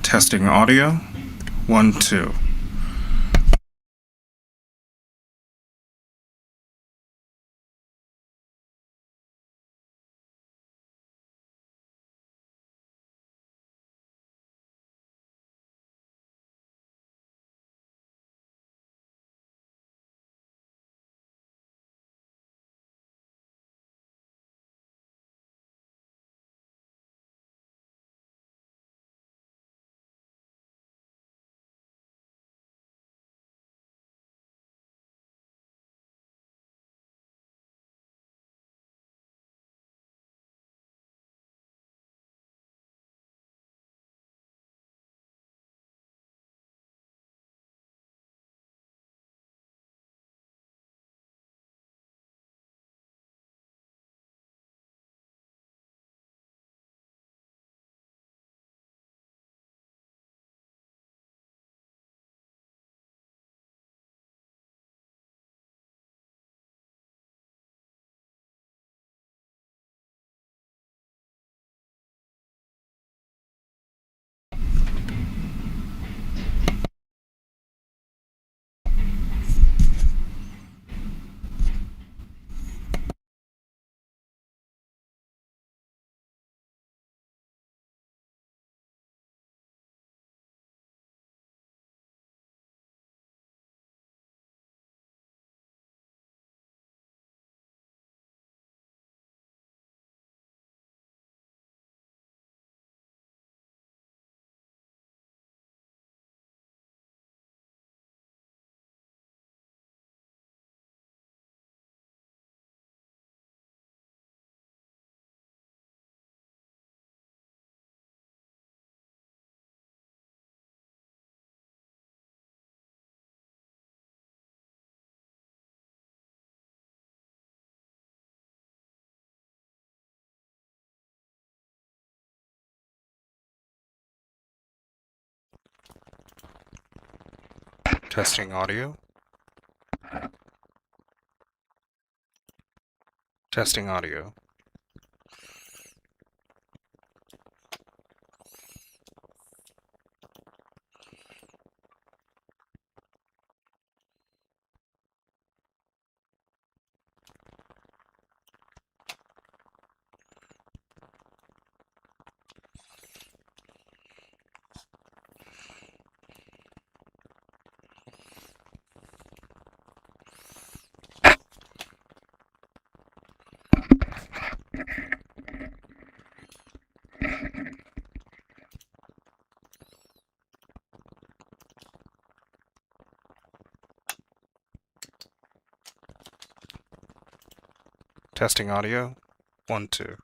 Testing audio. 1, 2. Testing audio. Testing audio. Testing audio. 1, 2.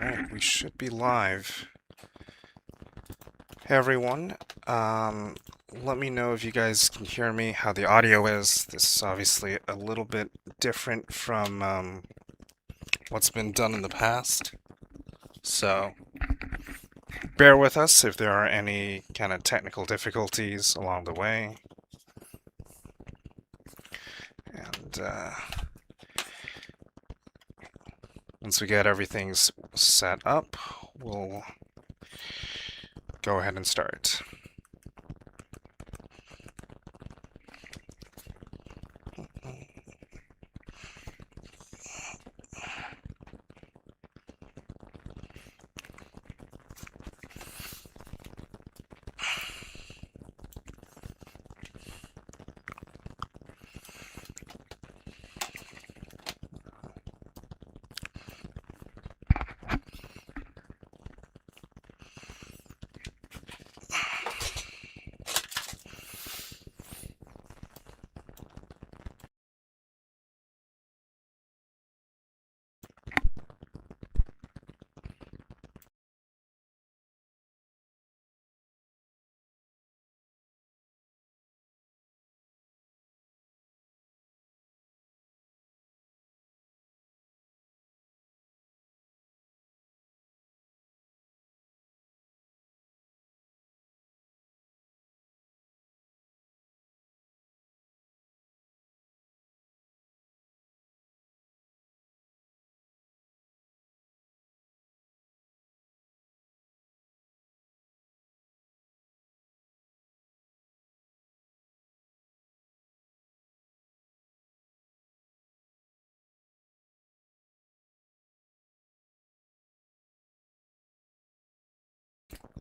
Alright, we should be live. Hey everyone, let me know if you guys can hear me, how the audio is. This is obviously a little bit different from what's been done in the past. So, bear with us if there are any kind of technical difficulties along the way. And once we get everything set up, we'll go ahead and start.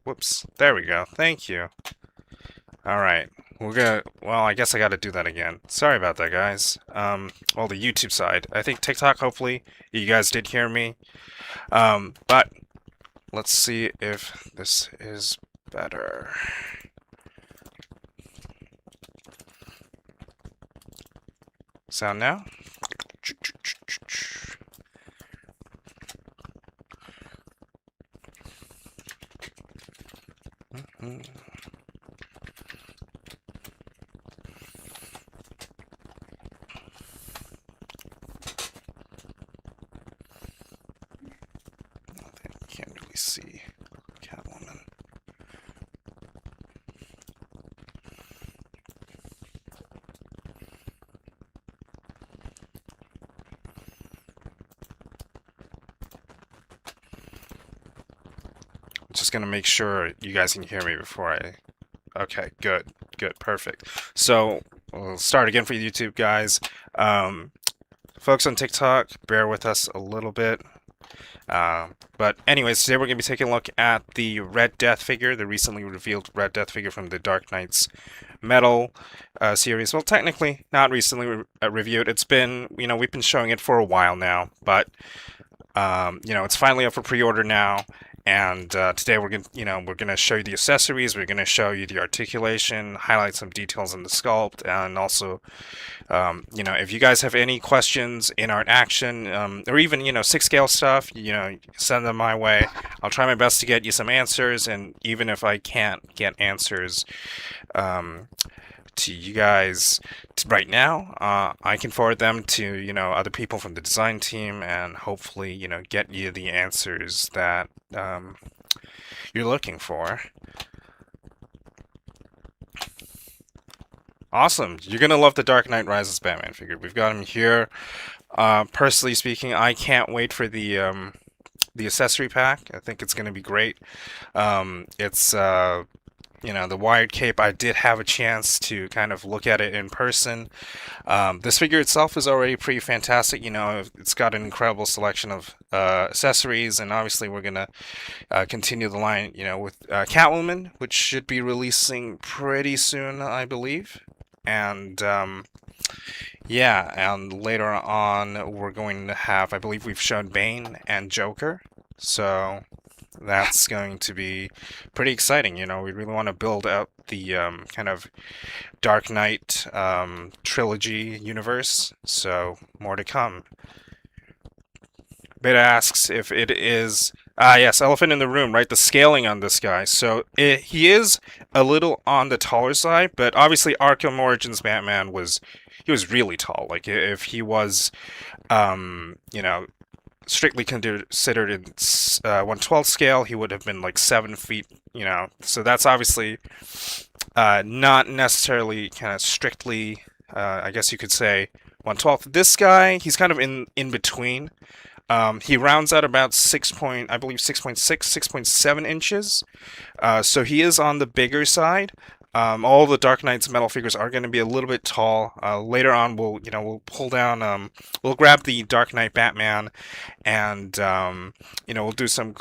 Whoops, there we go. Thank you. Alright, well, I guess I gotta do that again. Sorry about that, guys. Well, the YouTube side. I think TikTok, hopefully, you guys did hear me. But, let's see if this is better. Sound now? Can't really see Catwoman. I'm just gonna make sure you guys can hear me before I... Okay, good, perfect. So, we'll start again for YouTube, guys. Folks on TikTok, bear with us a little bit. But anyways, today we're going to be taking a look at the Red Death figure, the recently revealed Red Death figure from the Dark Knight's Metal series. Well, technically, not recently reviewed. It's been, we've been showing it for a while now, but, it's finally up for pre-order now. And today we're gonna show you the accessories. We're gonna show you the articulation, highlight some details in the sculpt, and also, if you guys have any questions in art action, or even 6 scale stuff, send them my way. I'll try my best to get you some answers, and even if I can't get answers to you guys right now, I can forward them to other people from the design team, and hopefully get you the answers that you're looking for. Awesome, you're gonna love the Dark Knight Rises Batman figure. We've got him here. Personally speaking, I can't wait for the accessory pack. I think it's gonna be great. It's the wired cape, I did have a chance to kind of look at it in person. This figure itself is already pretty fantastic. It's got an incredible selection of accessories, and obviously we're going to continue the line, with Catwoman, which should be releasing pretty soon, I believe. And yeah, and later on we're going to have, I believe we've shown Bane and Joker. So that's going to be pretty exciting. We really want to build out the kind of Dark Knight trilogy universe, so more to come. Beta asks if it is Ah, yes, elephant in the room, right? The scaling on this guy. So he is a little on the taller side, but obviously Arkham Origins Batman was he was really tall. Like if he was, you know, strictly considered in 1/12 scale, he would have been like 7 feet. You know, so that's obviously not necessarily kind of strictly. I guess you could say 1/12. This guy, he's kind of in between. He rounds out about I believe 6.6, 6.7 inches. So he is on the bigger side. All the Dark Knight's metal figures are going to be a little bit tall. Later on, we'll pull down, we'll grab the Dark Knight Batman, and we'll do some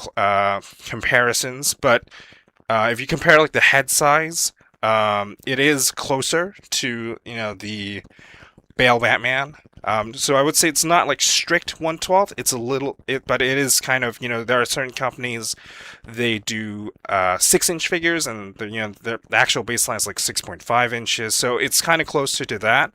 comparisons. But if you compare like the head size, it is closer to the Bale Batman. So I would say it's not like strict 1/12. It's a little, but it is kind of, there are certain companies, they do 6-inch figures, and the actual baseline is like 6.5 inches. So it's kind of closer to that.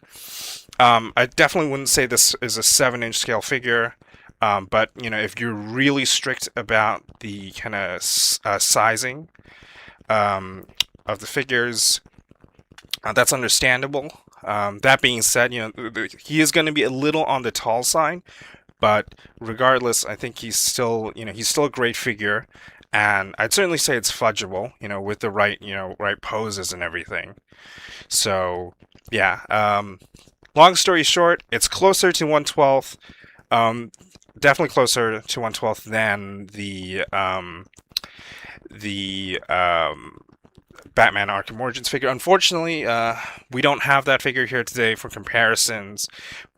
I definitely wouldn't say this is a 7-inch scale figure. But if you're really strict about the kind of sizing of the figures, that's understandable. That being said, he is going to be a little on the tall side, but regardless, I think he's still, he's still a great figure, and I'd certainly say it's fudgeable, with the right, right poses and everything. So, yeah. Long story short, it's closer to 1/12. Definitely closer to 1/12 than the Batman Arkham Origins figure. Unfortunately, we don't have that figure here today for comparisons,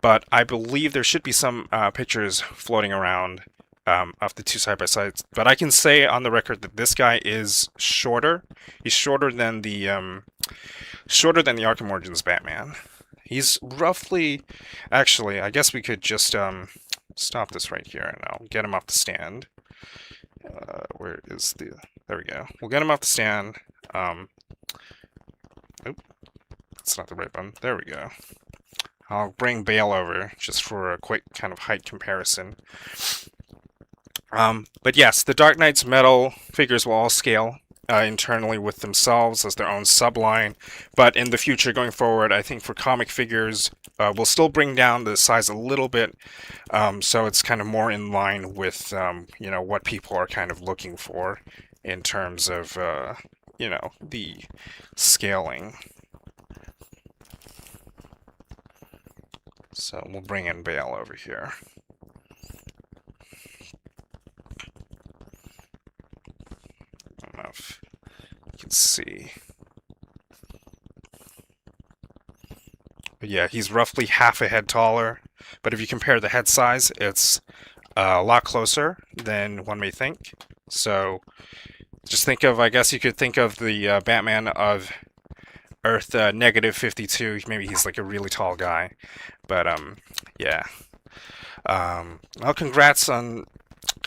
but I believe there should be some pictures floating around of the two side by sides. But I can say on the record that this guy is shorter. He's shorter than the Arkham Origins Batman. He's roughly, actually, I guess we could just stop this right here and I'll get him off the stand. Where is the? There we go. We'll get him off the stand. That's not the right button. There we go. I'll bring Bale over just for a quick kind of height comparison. But yes, the Dark Knight's metal figures will all scale internally with themselves as their own subline. But in the future, going forward, I think for comic figures, we'll still bring down the size a little bit, so it's kind of more in line with what people are kind of looking for in terms of the scaling. So we'll bring in Bale over here. I don't know if you can see. But yeah, he's roughly half a head taller. But if you compare the head size, it's a lot closer than one may think. So just think of, I guess you could think of the Batman of Earth -52. Maybe he's like a really tall guy. But yeah. Well, congrats on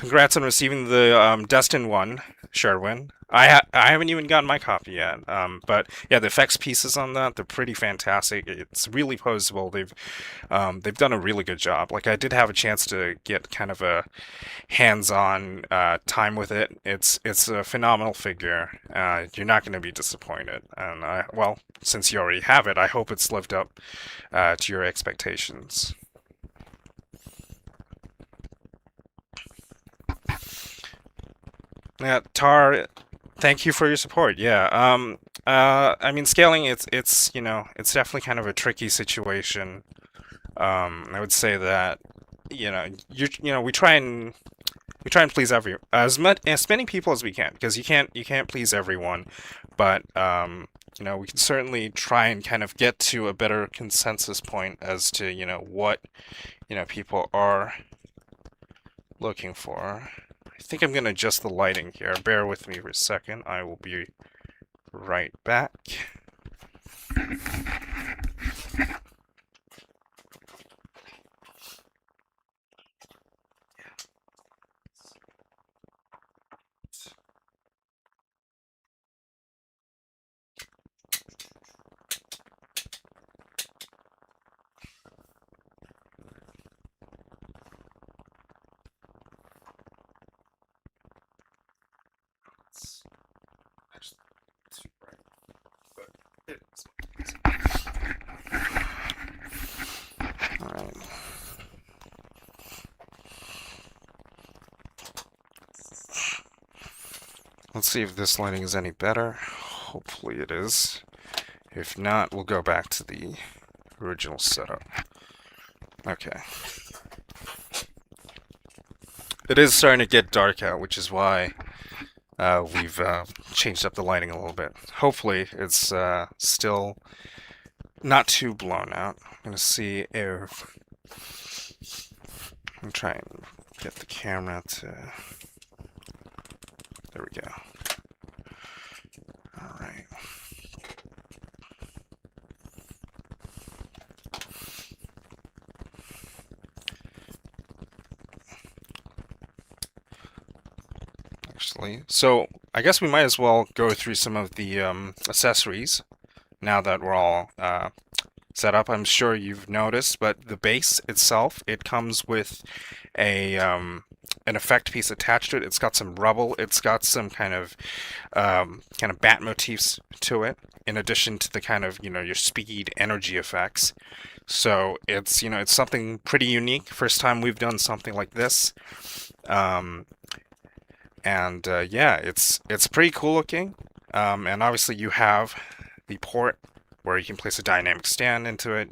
receiving the Destin one, Sherwin. I haven't even gotten my copy yet. But yeah, the effects pieces on that, they're pretty fantastic. It's really posable. They've done a really good job. Like, I did have a chance to get kind of a hands-on time with it. It's a phenomenal figure. You're not going to be disappointed. And well, since you already have it, I hope it's lived up to your expectations. Yeah, Tar, thank you for your support. Yeah. I mean, scaling, it's it's definitely kind of a tricky situation. I would say that we try and please as many people as we can, because you can't please everyone, but we can certainly try and kind of get to a better consensus point as to what people are looking for. I think I'm going to adjust the lighting here. Bear with me for a second. I will be right back. Let's see if this lighting is any better. Hopefully it is. If not, we'll go back to the original setup. Okay. It is starting to get dark out, which is why we've changed up the lighting a little bit. Hopefully it's still not too blown out. I'm going to see if... I'm trying to get the camera to... There we go. Alright. Actually, so I guess we might as well go through some of the accessories now that we're all set up. I'm sure you've noticed, but the base itself, it comes with a an effect piece attached to it. It's got some rubble. It's got some kind of bat motifs to it, in addition to the kind of your speed energy effects. So it's it's something pretty unique. First time we've done something like this. Yeah, it's pretty cool looking. And obviously you have the port where you can place a dynamic stand into it.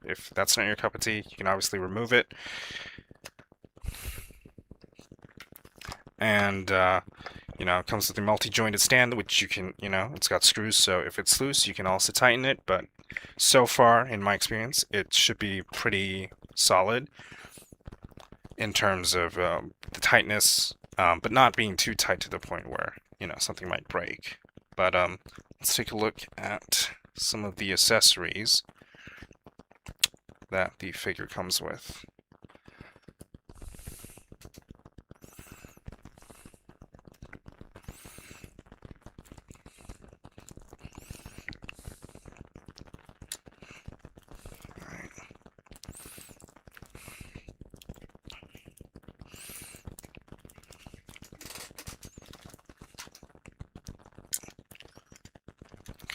If if that's not your cup of tea, you can obviously remove it. And it comes with a multi-jointed stand, which you can, it's got screws, so if it's loose, you can also tighten it. But so far, in my experience, it should be pretty solid in terms of the tightness, but not being too tight to the point where something might break. But let's take a look at some of the accessories that the figure comes with.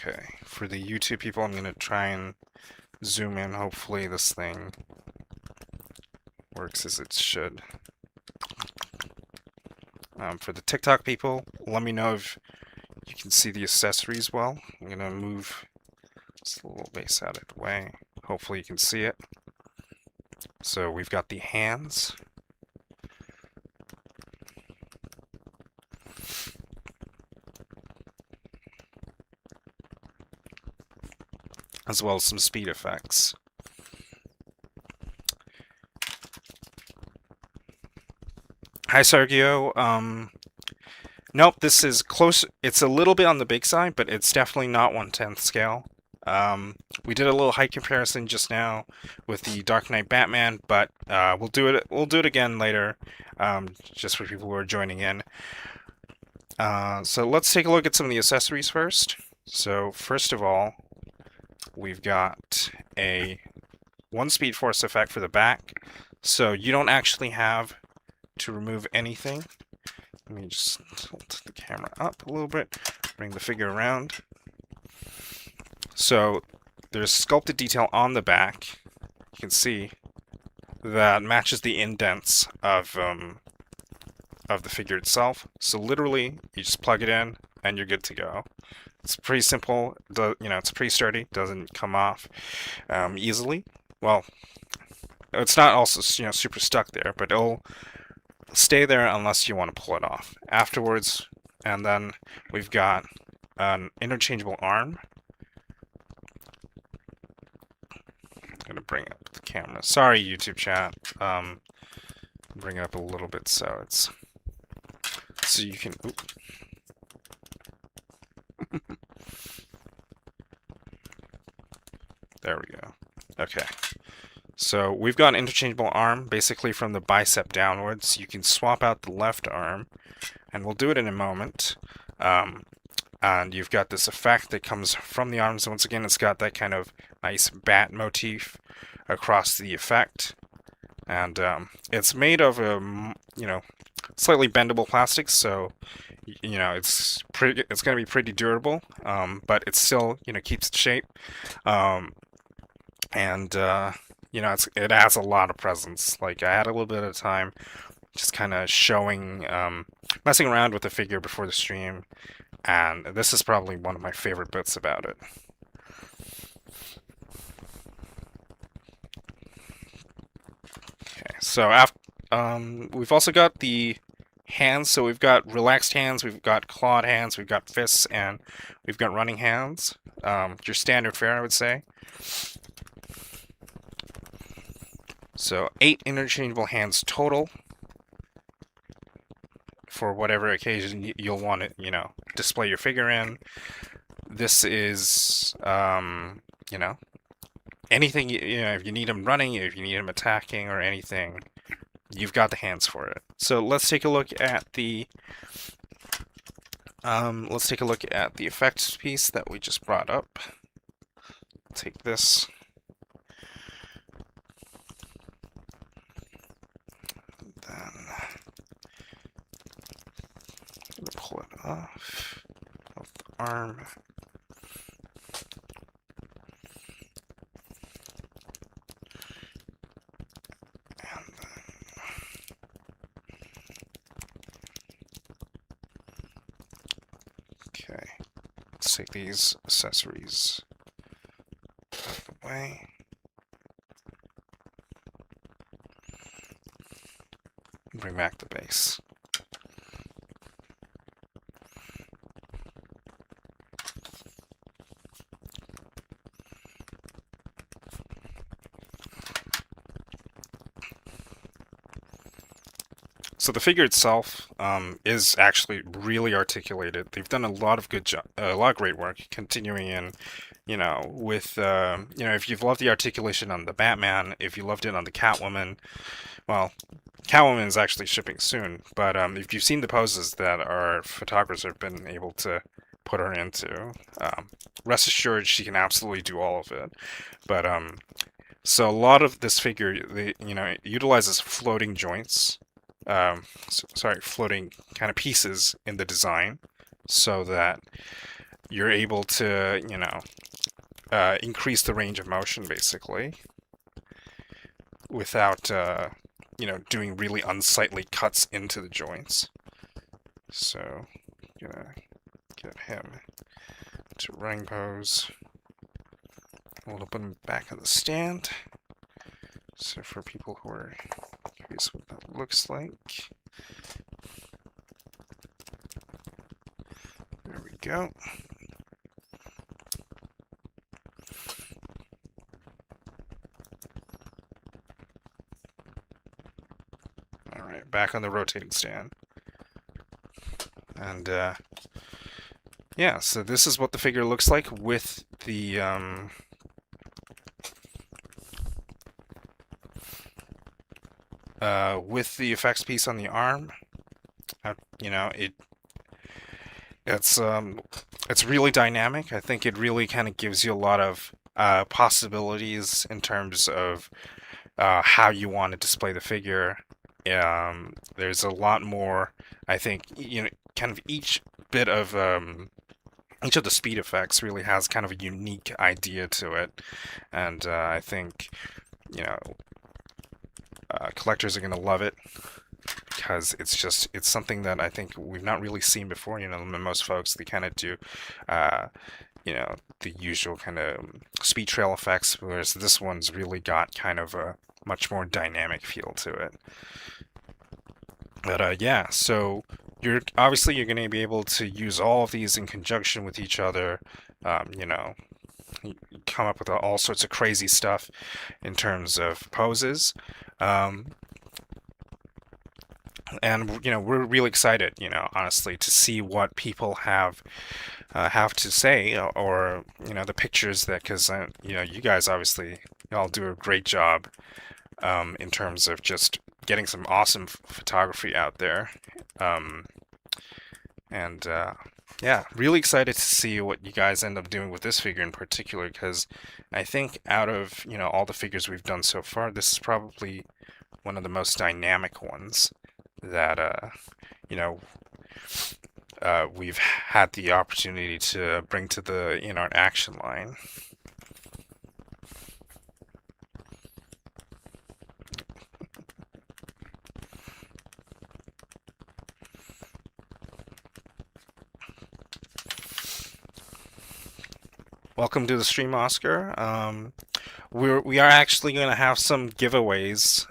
Okay, for the YouTube people, I'm going to try and zoom in. Hopefully this thing works as it should. For the TikTok people, let me know if you can see the accessories well. I'm going to move this little base out of the way. Hopefully you can see it. So we've got the hands. As well as some speed effects. Hi, Sergio. Nope, this is close. It's a little bit on the big side, but it's definitely not 1/10 scale. We did a little height comparison just now with the Dark Knight Batman, but we'll do it again later, just for people who are joining in. So let's take a look at some of the accessories first. So first of all, we've got a 1 speed force effect for the back, so you don't actually have to remove anything. Let me just tilt the camera up a little bit, bring the figure around. So there's sculpted detail on the back. You can see that matches the indents of the figure itself. So literally, you just plug it in and you're good to go. It's pretty simple. It's pretty sturdy. Doesn't come off easily. Well, it's not also super stuck there, but it'll stay there unless you want to pull it off afterwards. And then we've got an interchangeable arm. I'm gonna bring up the camera. Sorry, YouTube chat. Bring it up a little bit so you can. There we go. Okay. So we've got an interchangeable arm, basically from the bicep downwards. You can swap out the left arm, and we'll do it in a moment. And you've got this effect that comes from the arms. Once again, it's got that kind of nice bat motif across the effect. And it's made of slightly bendable plastic, so it's going to be pretty durable, but it still keeps its shape. It has a lot of presence. Like, I had a little bit of time just kind of showing, messing around with the figure before the stream, and this is probably one of my favorite bits about it. Okay, so after, we've also got the hands. So we've got relaxed hands, we've got clawed hands, we've got fists, and we've got running hands. Your standard fare, I would say. So 8 interchangeable hands total for whatever occasion you'll want to, display your figure in. This is, anything, if you need him running, if you need him attacking or anything, you've got the hands for it. So let's take a look at the effects piece that we just brought up. Take this. Then pull it off of the arm. Okay, let's take these accessories out of the way. Bring back the base. So the figure itself is actually really articulated. They've done a lot of great work, continuing in, with, if you've loved the articulation on the Batman, if you loved it on the Catwoman, well, Catwoman is actually shipping soon, but if you've seen the poses that our photographers have been able to put her into, rest assured she can absolutely do all of it. But so a lot of this figure, it utilizes floating joints. Floating kind of pieces in the design, so that you're able to, increase the range of motion basically, without, doing really unsightly cuts into the joints. So, I'm gonna get him to running pose. We'll put him back on the stand. So for people who are curious what that looks like, there we go. All right, back on the rotating stand. And yeah, so this is what the figure looks like with the effects piece on the arm. It's really dynamic. I think it really kind of gives you a lot of possibilities in terms of how you want to display the figure. There's a lot more, I think, kind of each of the speed effects really has kind of a unique idea to it, and I think, collectors are going to love it, because it's something that I think we've not really seen before. Most folks, they kind of do, the usual kind of speed trail effects, whereas this one's really got kind of a much more dynamic feel to it. But yeah, so you're going to be able to use all of these in conjunction with each other. You come up with all sorts of crazy stuff in terms of poses. And we're really excited, honestly, to see what people have to say, or the pictures that, because you guys obviously y'all do a great job in terms of just getting some awesome photography out there, and yeah, really excited to see what you guys end up doing with this figure in particular, because I think out of all the figures we've done so far, this is probably one of the most dynamic ones that we've had the opportunity to bring to the INART action line. Welcome to the stream, Oscar. We are actually going to have some giveaways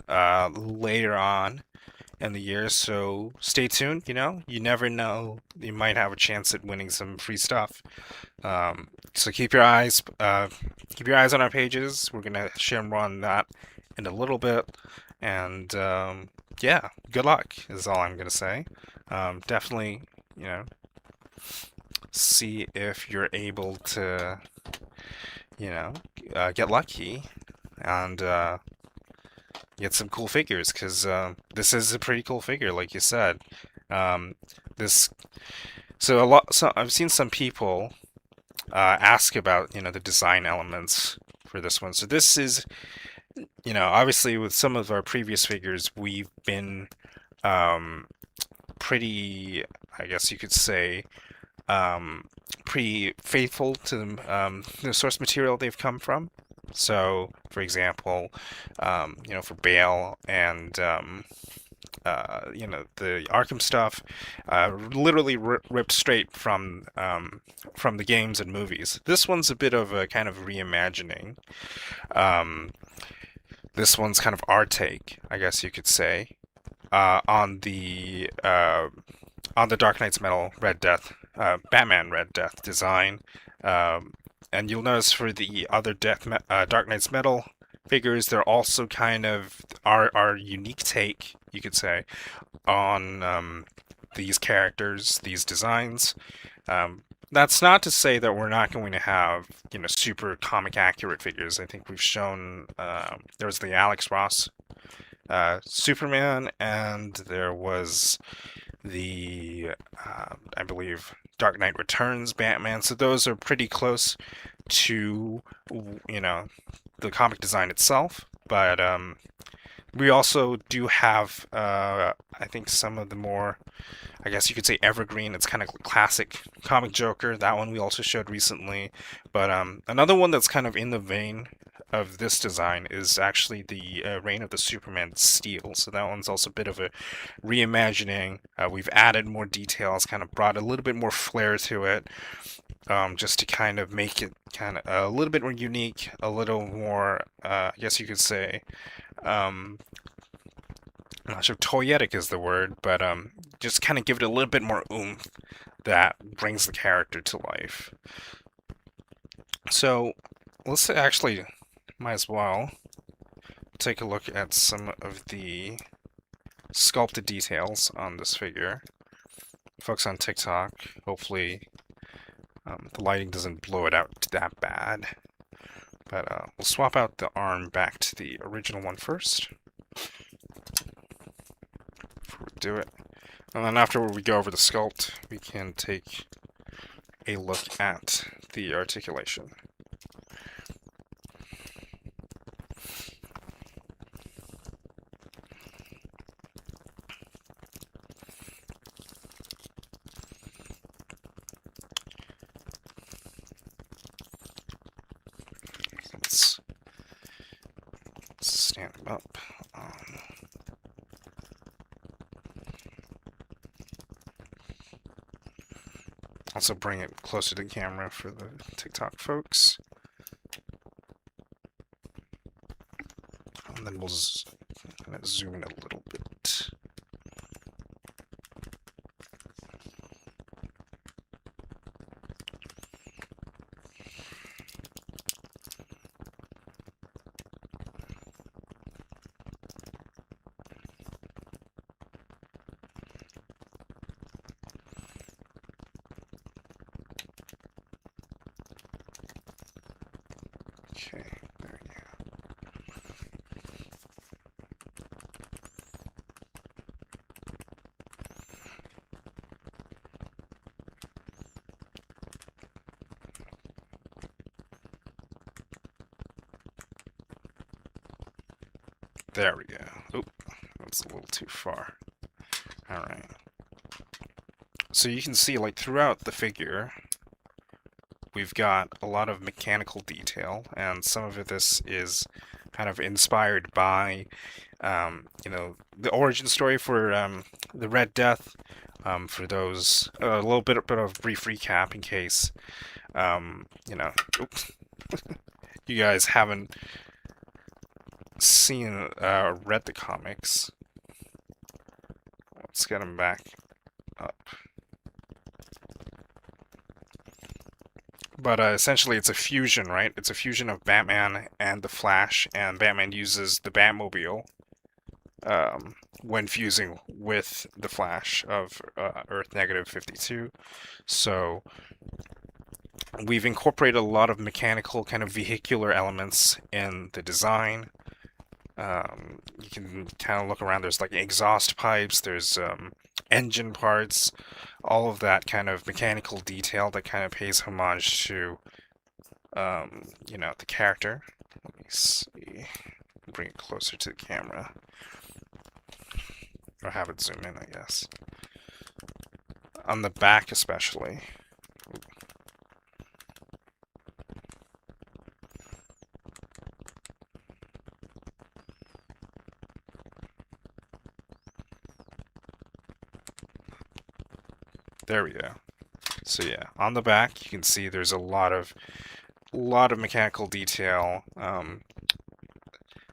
later on in the year, so stay tuned. You never know, you might have a chance at winning some free stuff. So keep your eyes on our pages. We're gonna share more on that in a little bit, and yeah, good luck is all I'm gonna say. Definitely, you know, see if you're able to, you know, get lucky and get some cool figures because this is a pretty cool figure, like you said. Um, this so I've seen some people ask about the design elements for this one. So this is obviously with some of our previous figures we've been um, pretty, I guess you could say, um, pretty faithful to the source material they've come from. So, for example, for Bale and the Arkham stuff, literally ripped straight from the games and movies. This one's a bit of a kind of reimagining. Um, this one's kind of our take, I guess you could say, on the Dark Knight's Metal Red Death, Batman Red Death design. And you'll notice for the other Dark Knight's Metal figures, they're also kind of our unique take, you could say, on these characters, these designs. That's not to say that we're not going to have, super comic accurate figures. I think we've shown there was the Alex Ross Superman, and there was the I believe Dark Knight Returns Batman. So those are pretty close to the comic design itself, but we also do have I think some of the more, I guess you could say, evergreen. It's kind of classic comic Joker. That one we also showed recently, but another one that's kind of in the vein of this design is actually the Reign of the Superman Steel. So that one's also a bit of a reimagining. We've added more details, kind of brought a little bit more flair to it, just to kind of make it kind of a little bit more unique, a little more, I guess you could say, I'm not sure if toyetic is the word, but just kind of give it a little bit more oomph that brings the character to life. So let's actually, might as well take a look at some of the sculpted details on this figure. Folks on TikTok, hopefully the lighting doesn't blow it out that bad. But we'll swap out the arm back to the original one first before we do it. And then after we go over the sculpt, we can take a look at the articulation. Let's stand him up. Also bring it closer to the camera for the TikTok folks. And then we'll zoom in a little bit. Okay, there we go. There we go. Oop, that's a little too far. Alright. So you can see, like, throughout the figure, we've got a lot of mechanical detail, and some of this is kind of inspired by, the origin story for the Red Death. For those, a little bit of brief recap in case You know, oops, you guys haven't seen read the comics. Let's get them back up. But essentially, it's a fusion, right? It's a fusion of Batman and the Flash, and Batman uses the Batmobile when fusing with the Flash of Earth Negative 52. So we've incorporated a lot of mechanical kind of vehicular elements in the design. You can kind of look around. There's like exhaust pipes. There's engine parts. All of that kind of mechanical detail that kind of pays homage to, you know, the character. Let me see. Bring it closer to the camera. Or have it zoom in, I guess. On the back, especially. There we go. So yeah, on the back you can see there's a lot of mechanical detail,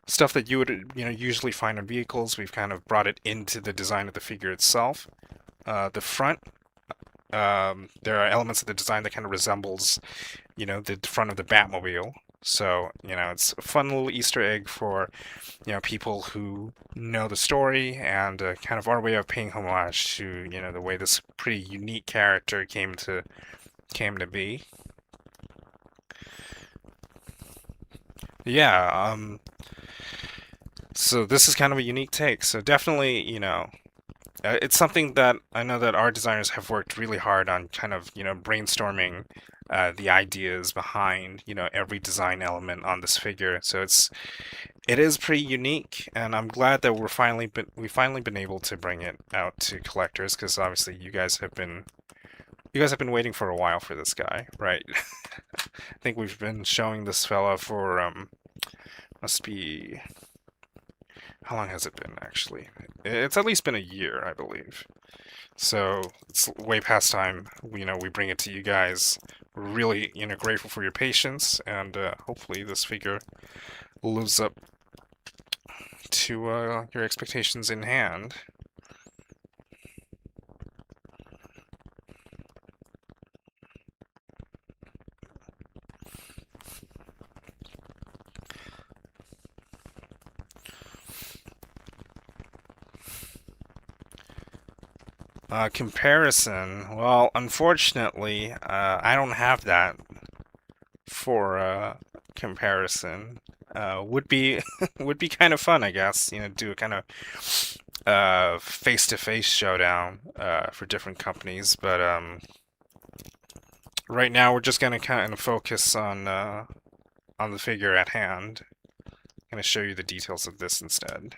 stuff that you would usually find on vehicles. We've kind of brought it into the design of the figure itself. The front, there are elements of the design that kind of resembles the front of the Batmobile. So it's a fun little Easter egg for people who know the story, and kind of our way of paying homage to the way this pretty unique character came to be. Yeah, so this is kind of a unique take. So definitely, it's something that I know that our designers have worked really hard on, kind of brainstorming the ideas behind every design element on this figure. So it is pretty unique, and I'm glad that we've finally been able to bring it out to collectors, because obviously you guys have been waiting for a while for this guy, right? I think we've been showing this fella for must be, how long has it been actually? It's at least been a year, I believe. So it's way past time. We bring it to you guys. We're really grateful for your patience, and hopefully this figure lives up to your expectations in hand. Comparison. Well, unfortunately, I don't have that for comparison. Would be would be kind of fun, I guess. Do a kind of face-to-face showdown for different companies, but right now we're just gonna kind of focus on the figure at hand. I'm gonna show you the details of this instead.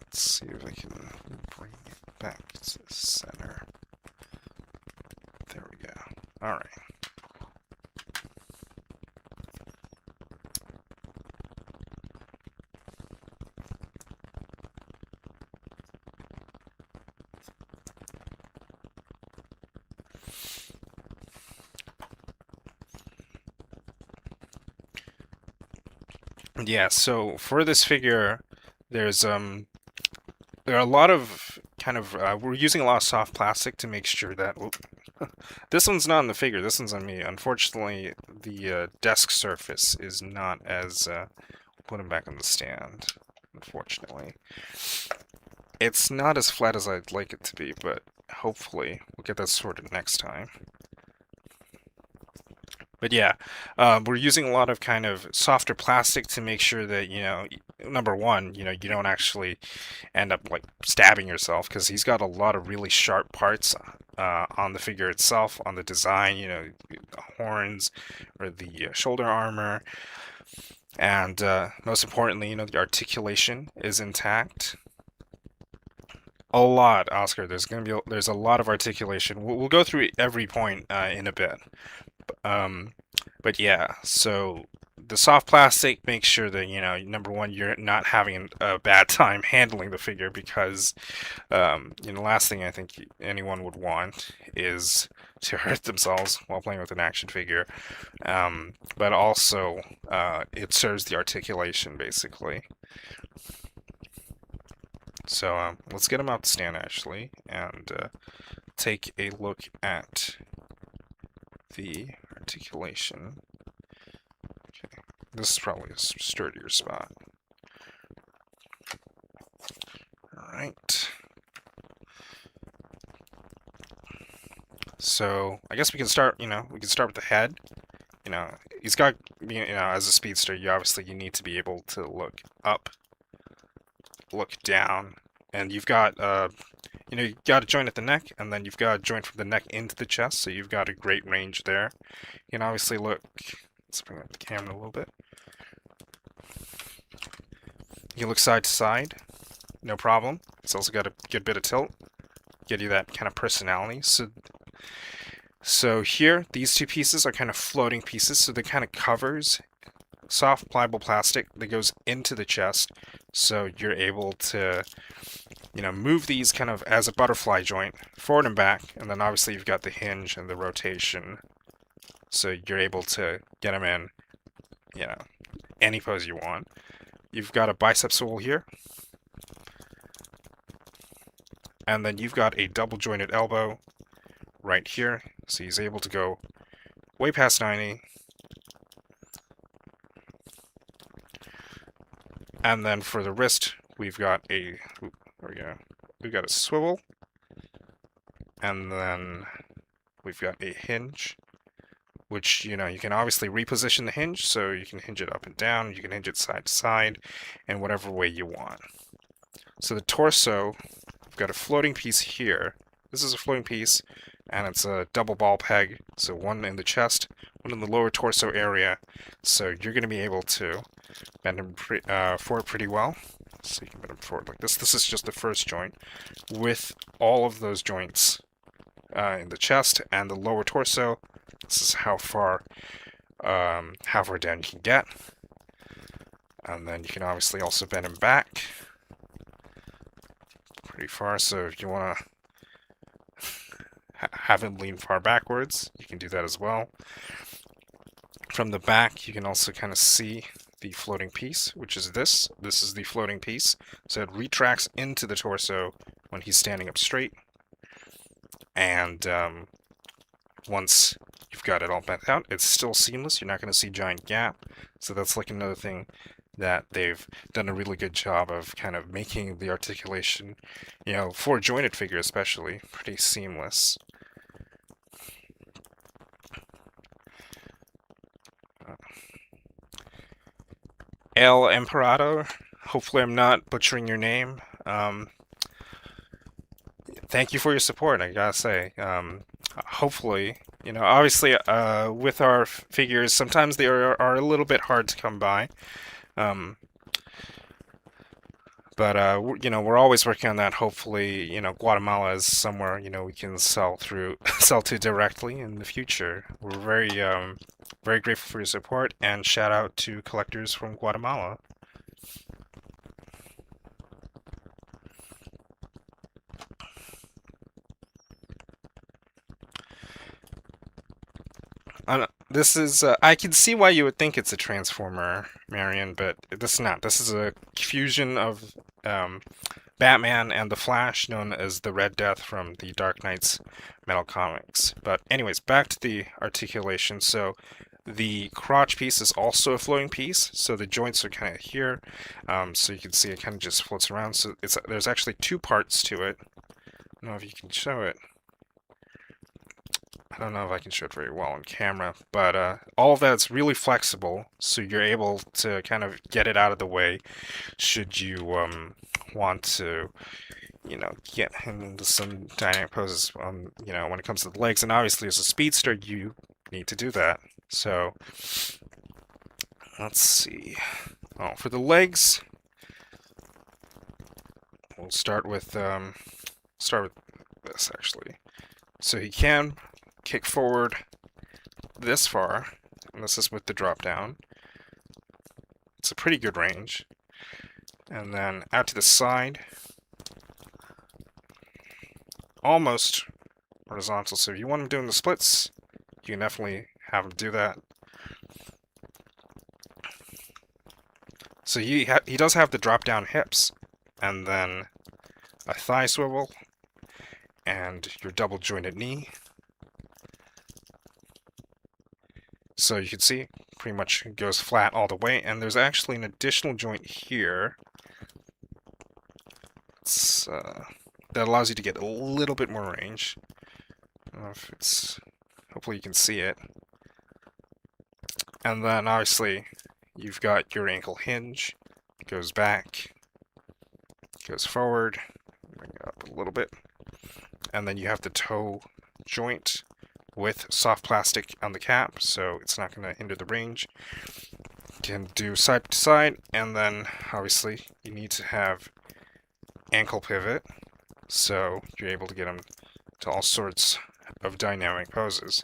Let's see if I can bring it back to the center. There we go. All right. Yeah, so for this figure, there's there are a lot of kind of we're using a lot of soft plastic to make sure that this one's not on the figure, this one's on me. Unfortunately, the desk surface is not as put him back on the stand. Unfortunately, it's not as flat as I'd like it to be, but hopefully we'll get that sorted next time. But yeah, we're using a lot of kind of softer plastic to make sure that, number one, you don't actually end up like stabbing yourself, because he's got a lot of really sharp parts on the figure itself, on the design, the horns or the shoulder armor. And most importantly, the articulation is intact. A lot, Oscar. There's a lot of articulation. We'll go through every point in a bit. Um, but yeah, so the soft plastic makes sure that, number one, you're not having a bad time handling the figure because, the last thing I think anyone would want is to hurt themselves while playing with an action figure. But also, it serves the articulation, basically. So let's get him out to stand, actually, and take a look at the articulation. Okay. This is probably a sturdier spot. Alright. So, I guess we can start, we can start with the head. He's got, as a speedster, you need to be able to look up, look down, and you've got, you've got a joint at the neck, and then you've got a joint from the neck into the chest, so you've got a great range there. You can obviously look, let's bring up the camera a little bit. You can look side to side, no problem. It's also got a good bit of tilt, give you that kind of personality. So here, these two pieces are kind of floating pieces, so they're kind of covers soft pliable plastic that goes into the chest, so you're able to, move these kind of as a butterfly joint forward and back, and then obviously you've got the hinge and the rotation, so you're able to get them in, any pose you want. You've got a bicep swivel here, and then you've got a double jointed elbow right here, so he's able to go way past 90. And then for the wrist, we've got a swivel, and then we've got a hinge, which, you can obviously reposition the hinge, so you can hinge it up and down, you can hinge it side to side, in whatever way you want. So the torso, we've got a floating piece here. This is a floating piece, and it's a double ball peg, so one in the chest, one in the lower torso area, so you're going to be able to bend him forward pretty well. So you can bend him forward like this. This is just the first joint, with all of those joints in the chest and the lower torso. This is how far down you can get. And then you can obviously also bend him back pretty far, so if you want to have him lean far backwards, you can do that as well. From the back, you can also kind of see the floating piece, which is this. This is the floating piece, so it retracts into the torso when he's standing up straight. And once you've got it all bent out, it's still seamless. You're not going to see giant gap. So that's like another thing that they've done a really good job of kind of making the articulation, for a jointed figure especially, pretty seamless. El Emperador, hopefully I'm not butchering your name. Thank you for your support, I gotta say. Hopefully, obviously, with our figures, sometimes they are a little bit hard to come by. But we're always working on that. Hopefully, Guatemala is somewhere, we can sell to directly in the future. We're very grateful for your support, and shout out to collectors from Guatemala. This is, I can see why you would think it's a Transformer, Marion, but this is not. This is a fusion of Batman and the Flash, known as the Red Death from the Dark Knight's Metal Comics. But anyways, back to the articulation. So the crotch piece is also a floating piece, so the joints are kind of here. So you can see it kind of just floats around. So there's actually two parts to it. I don't know if you can show it. I don't know if I can show it very well on camera, but all of that's really flexible, so you're able to kind of get it out of the way should you want to, get into some dynamic poses, when it comes to the legs. And obviously, as a speedster, you need to do that. So let's see. Oh, for the legs, we'll start with this actually. So he can kick forward this far, and this is with the drop down. It's a pretty good range. And then out to the side, almost horizontal. So if you want him doing the splits, you can definitely have him do that. So he does have the drop down hips, and then a thigh swivel, and your double jointed knee. So you can see, pretty much goes flat all the way, and there's actually an additional joint here. It's, that allows you to get a little bit more range. I don't know if it's, hopefully you can see it. And then obviously you've got your ankle hinge, goes back, goes forward, bring it up a little bit, and then you have the toe joint with soft plastic on the cap, so it's not going to hinder the range. You can do side to side, and then obviously you need to have ankle pivot, so you're able to get them to all sorts of dynamic poses.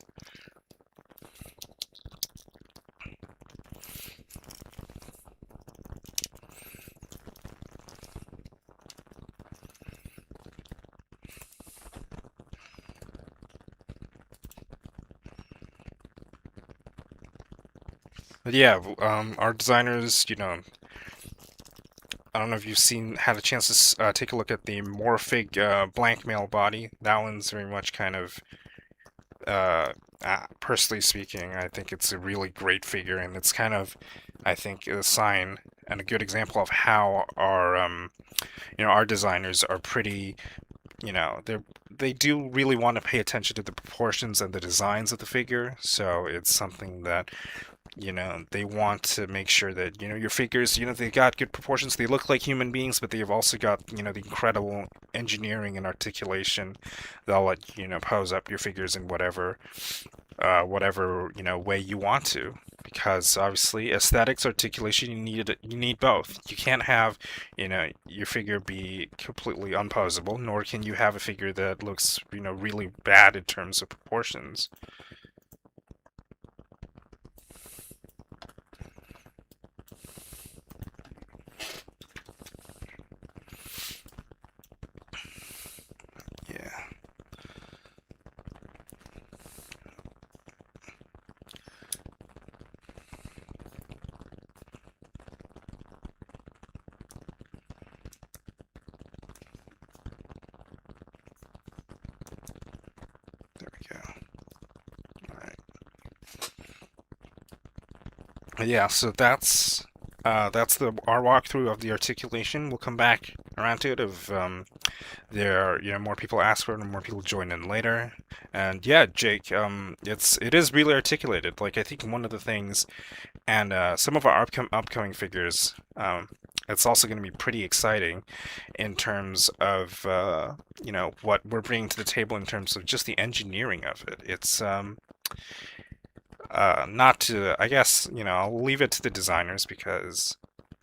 But yeah, our designers, I don't know if you've had a chance to take a look at the Morphig blank male body. That one's very much kind of, personally speaking, I think it's a really great figure, and it's kind of, I think, a sign and a good example of how our designers are pretty, they do really want to pay attention to the proportions and the designs of the figure. So it's something that they want to make sure that, your figures, they got good proportions. They look like human beings, but they've also got, the incredible engineering and articulation that'll let, pose up your figures in whatever, way you want to. Because obviously aesthetics, articulation, you need both. You can't have, your figure be completely unposable, nor can you have a figure that looks, really bad in terms of proportions. Yeah. There we go. Alright. Yeah, so that's our walkthrough of the articulation. We'll come back around to it if there are, more people ask for it and more people join in later. And yeah, Jake, it is really articulated. Like, I think one of the things, and some of our upcoming figures, it's also going to be pretty exciting in terms of what we're bringing to the table in terms of just the engineering of it. It's not to, I guess, I'll leave it to the designers because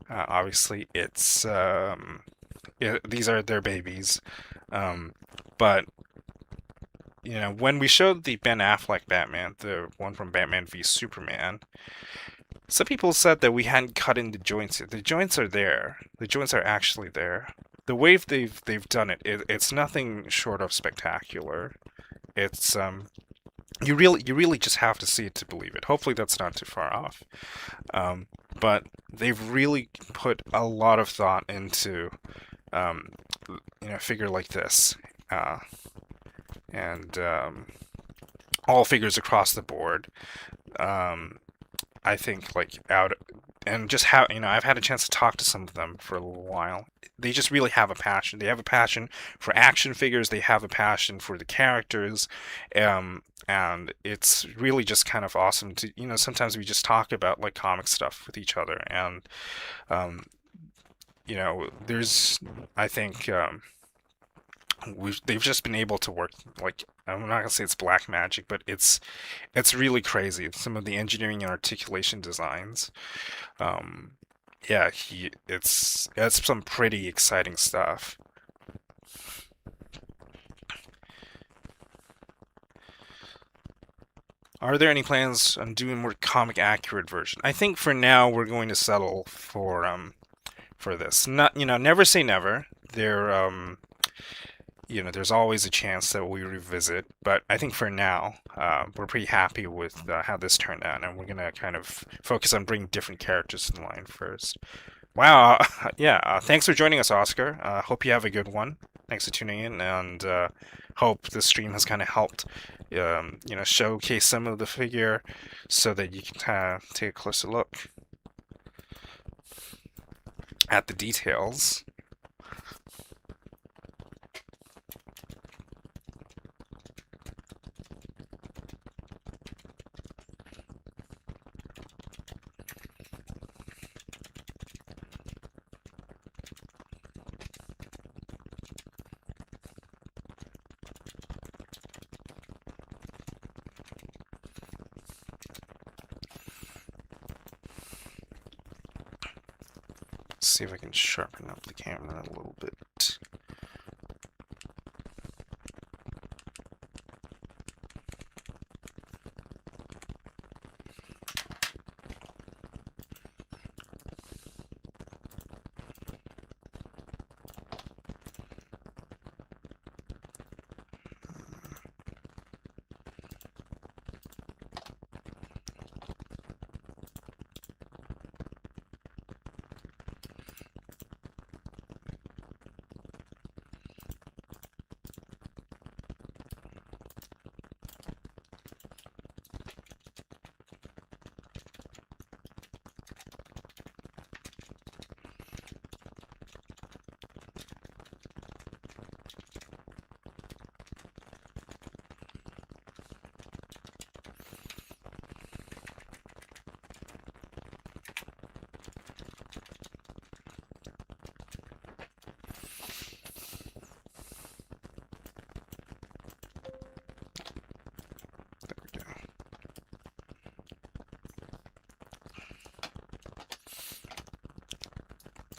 obviously these are their babies. But when we showed the Ben Affleck Batman, the one from Batman v Superman, some people said that we hadn't cut in the joints yet. The joints are there. The joints are actually there. The way they've done it's nothing short of spectacular. It's you really just have to see it to believe it. Hopefully that's not too far off. But they've really put a lot of thought into a figure like this, and all figures across the board. I think and just how I've had a chance to talk to some of them for a little while. They just really have a passion. They have a passion for action figures. They have a passion for the characters, and it's really just kind of awesome to sometimes we just talk about like comic stuff with each other, and there's I think they've just been able to work like I'm not gonna say it's black magic, but it's really crazy. Some of the engineering and articulation designs. Um, yeah, it's some pretty exciting stuff. Are there any plans on doing more comic accurate version? I think for now we're going to settle for this. Not, never say never. There's always a chance that we revisit, but I think for now, we're pretty happy with how this turned out, and we're gonna kind of focus on bringing different characters in line first. Wow, yeah, thanks for joining us, Oscar. Hope you have a good one. Thanks for tuning in, and hope this stream has kind of helped, showcase some of the figure so that you can kind of take a closer look at the details. See if I can sharpen up the camera a little bit.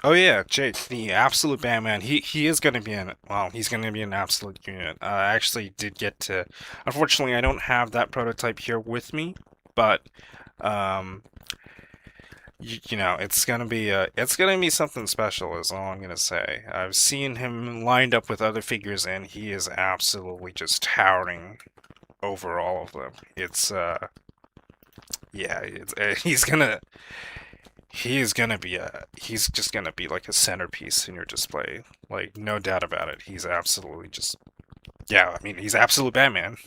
Oh yeah, Jake, the absolute Batman. He is going to be he's going to be an absolute unit. I actually did get to. Unfortunately, I don't have that prototype here with me, but um, it's gonna be something special. Is all I'm gonna say. I've seen him lined up with other figures, and he is absolutely just towering over all of them. Yeah, he's just gonna be like a centerpiece in your display. Like, no doubt about it. He's absolutely just, yeah, I mean, he's absolute Batman.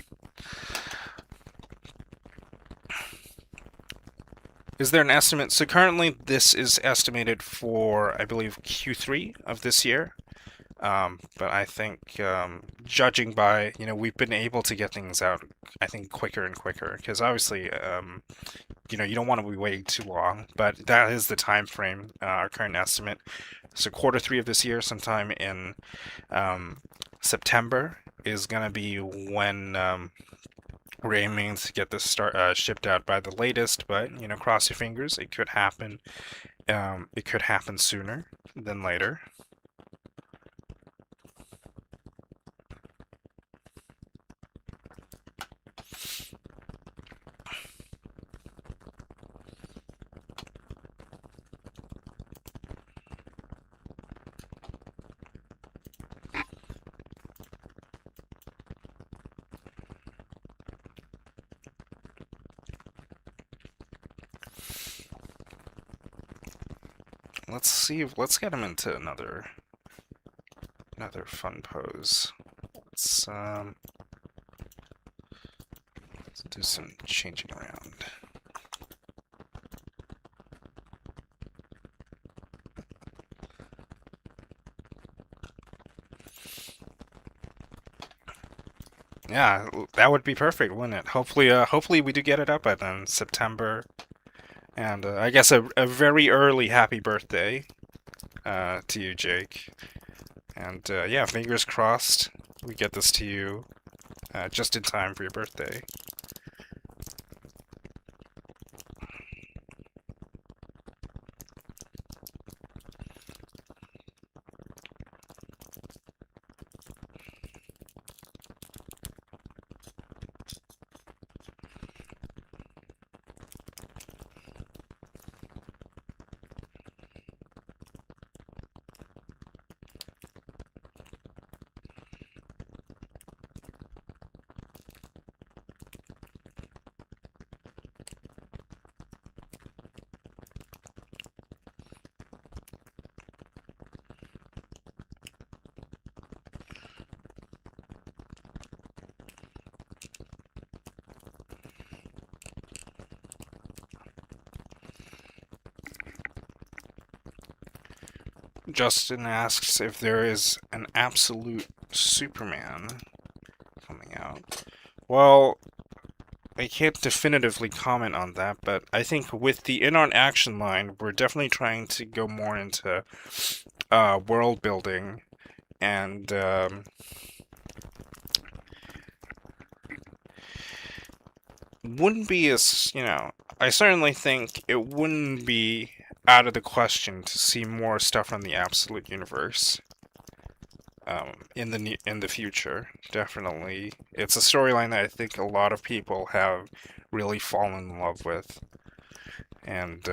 Is there an estimate? So currently this is estimated for, I believe, Q3 of this year. But I think, judging by, we've been able to get things out, I think, quicker and quicker, because obviously, you don't want to be waiting too long, but that is the time frame, our current estimate. So Q3 of this year, sometime in September, is going to be when we're aiming to get this shipped out by the latest, but, cross your fingers, it could happen. It could happen sooner than later. Let's get him into another fun pose. Let's do some changing around. Yeah, that would be perfect, wouldn't it? Hopefully we do get it up by then, September. And I guess a very early happy birthday to you, Jake. And yeah, fingers crossed we get this to you just in time for your birthday. Justin asks if there is an absolute Superman coming out. Well, I can't definitively comment on that, but I think with the INART action line, we're definitely trying to go more into world building and wouldn't be as, I certainly think it wouldn't be out of the question to see more stuff from the Absolute Universe in the future. Definitely, it's a storyline that I think a lot of people have really fallen in love with, and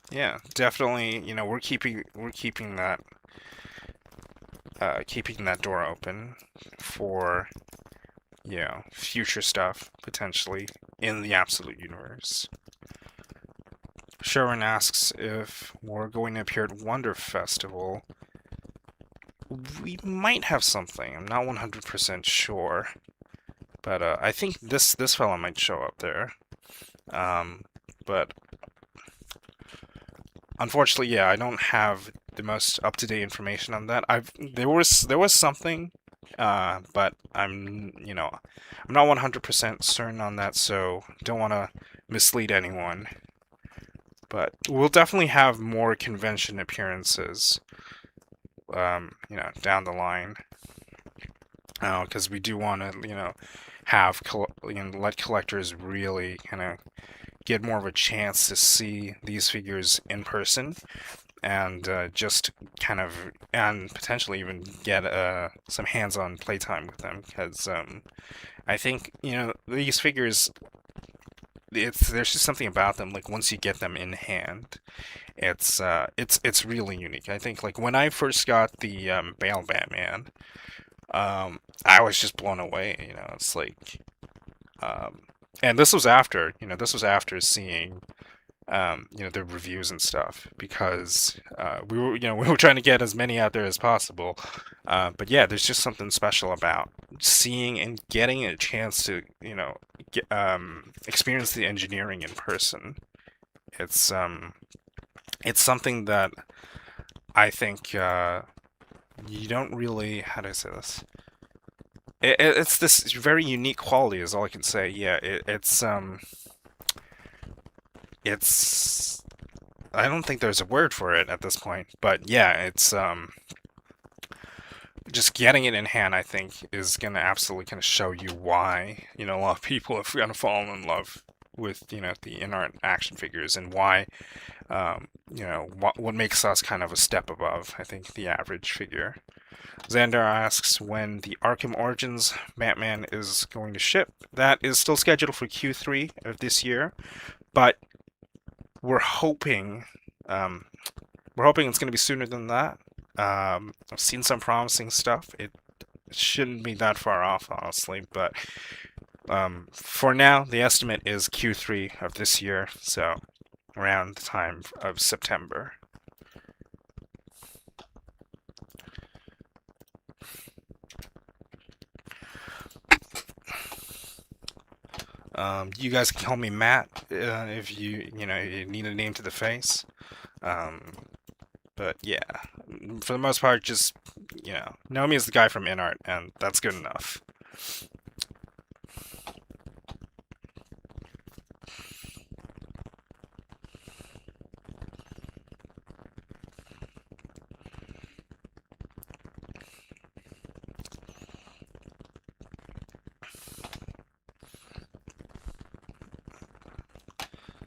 yeah, definitely. We're keeping that door open for future stuff potentially in the Absolute Universe. Sherwin asks if we're going to appear at Wonder Festival. We might have something. I'm not 100% sure, but I think this fella might show up there. But unfortunately, yeah, I don't have the most up-to-date information on that. There was something, but I'm not 100% certain on that, so don't want to mislead anyone. But we'll definitely have more convention appearances, down the line, because we do want to, have let collectors really kind of get more of a chance to see these figures in person, and just kind of, and potentially even get some hands-on playtime with them, because I think these figures, there's just something about them, like once you get them in hand, it's really unique. I think like when I first got the Bale Batman, I was just blown away. It's like, and this was after seeing the reviews and stuff, because we were trying to get as many out there as possible. But yeah, there's just something special about seeing and getting a chance to experience the engineering in person. It's something that I think you don't really, how do I say this? It's this very unique quality, is all I can say. Yeah, it's I don't think there's a word for it at this point, but yeah, it's just getting it in hand, I think, is gonna absolutely kind of show you why a lot of people have gonna fall in love with the INART action figures, and why what makes us kind of a step above, I think, the average figure. Xander asks when the Arkham Origins Batman is going to ship. That is still scheduled for Q3 of this year, but we're hoping it's going to be sooner than that. I've seen some promising stuff. It shouldn't be that far off, honestly, but for now, the estimate is Q3 of this year, so around the time of September. You guys can call me Matt if you need a name to the face. But yeah, for the most part, just know me as the guy from INART, and that's good enough.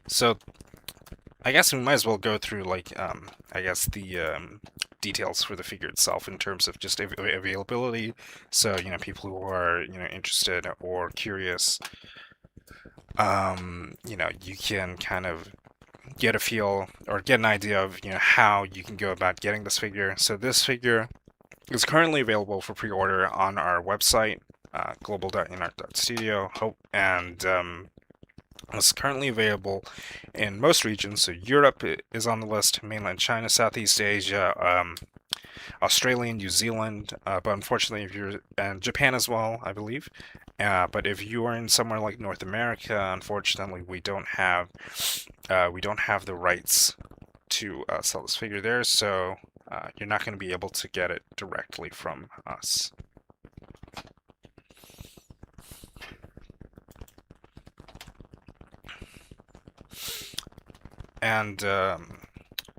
So I guess we might as well go through like I guess the details for the figure itself in terms of just availability. So people who are interested or curious, you can kind of get a feel or get an idea of how you can go about getting this figure. So this figure is currently available for pre-order on our website, global.inart.studio. And it's currently available in most regions. So Europe is on the list, mainland China, Southeast Asia, Australia, New Zealand, but unfortunately, if you're and Japan as well, I believe. But if you are in somewhere like North America, unfortunately, we don't have the rights to sell this figure there, so you're not going to be able to get it directly from us. And